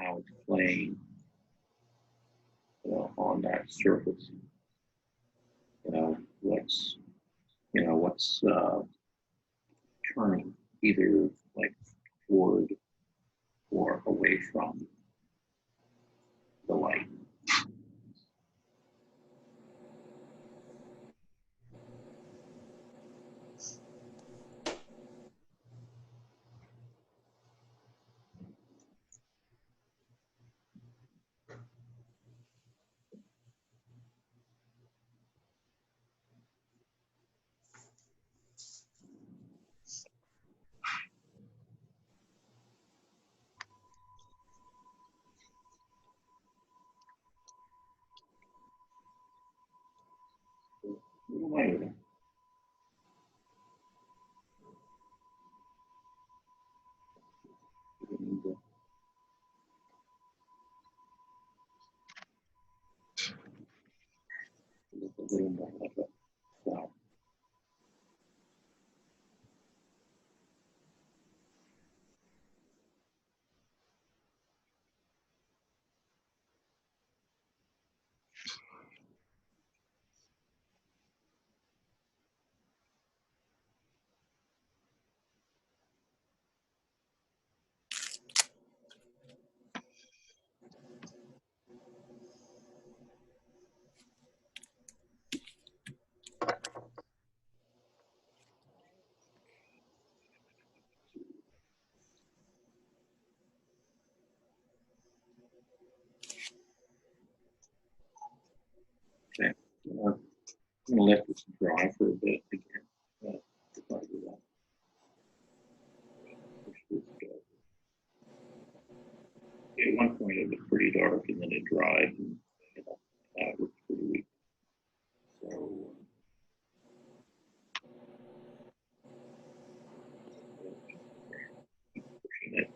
[SPEAKER 1] How it's playing on that surface. What's turning either like toward or away from the light. Okay, I'm going to let this dry for a bit again. At one point it was pretty dark and then it dried and it was pretty weak. So pushing it.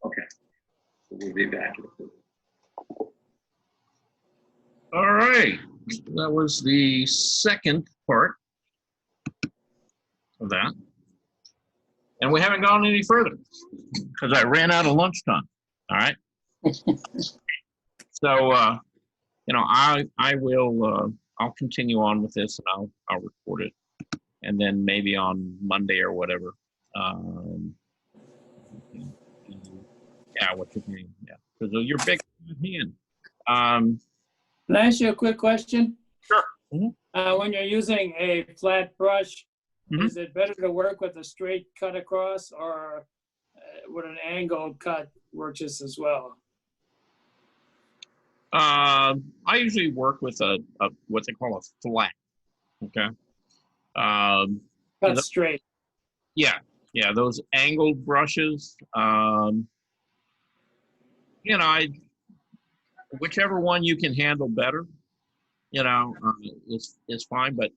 [SPEAKER 1] Okay, so we'll be back. All right, that was the second part of that. And we haven't gone any further because I ran out of lunchtime. All right. So, I will, I'll continue on with this and I'll record it. And then maybe on Monday or whatever. Yeah, what's your name? Yeah, because you're big hand.
[SPEAKER 7] Can I ask you a quick question?
[SPEAKER 1] Sure. Mm-hmm.
[SPEAKER 7] When you're using a flat brush,
[SPEAKER 1] Mm-hmm.
[SPEAKER 7] is it better to work with a straight cut across, or would an angled cut work just as well?
[SPEAKER 1] I usually work with a what they call a flat. Okay.
[SPEAKER 7] Cut straight.
[SPEAKER 1] Yeah, those angled brushes. Whichever one you can handle better, is fine. But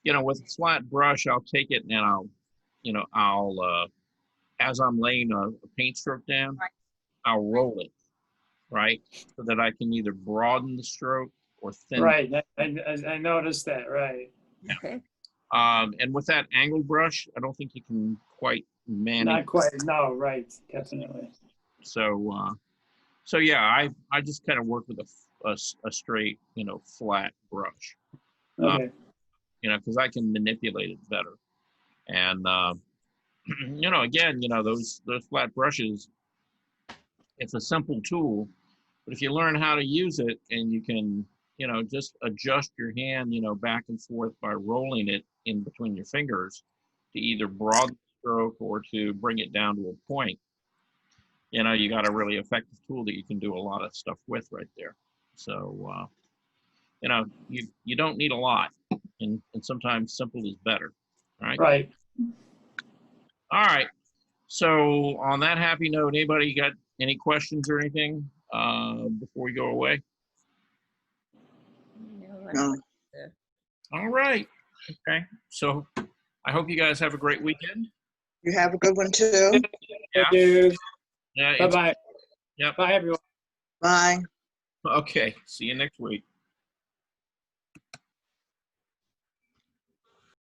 [SPEAKER 1] with a flat brush, I'll take it and I'll as I'm laying a paint stroke down, I'll roll it, right, so that I can either broaden the stroke or thin.
[SPEAKER 7] Right, I noticed that. Right.
[SPEAKER 3] Okay.
[SPEAKER 1] And with that angled brush, I don't think you can quite manage.
[SPEAKER 7] Not quite. No, right, definitely.
[SPEAKER 1] So yeah, I just kind of work with a straight, flat brush.
[SPEAKER 7] Okay.
[SPEAKER 1] Because I can manipulate it better. And again, those flat brushes, it's a simple tool, but if you learn how to use it and you can, just adjust your hand, back and forth by rolling it in between your fingers to either broaden the stroke or to bring it down to a point, you got a really effective tool that you can do a lot of stuff with right there. So, you don't need a lot, and sometimes simple is better. All right.
[SPEAKER 7] Right.
[SPEAKER 1] All right. So on that happy note, anybody got any questions or anything before we go away?
[SPEAKER 4] No.
[SPEAKER 1] All right. Okay. So I hope you guys have a great weekend.
[SPEAKER 13] You have a good one too.
[SPEAKER 1] Yeah.
[SPEAKER 7] Thank you.
[SPEAKER 1] Yeah. it's-
[SPEAKER 7] Bye-bye.
[SPEAKER 1] Yep.
[SPEAKER 7] Bye, everyone.
[SPEAKER 13] Bye.
[SPEAKER 1] Okay. See you next week.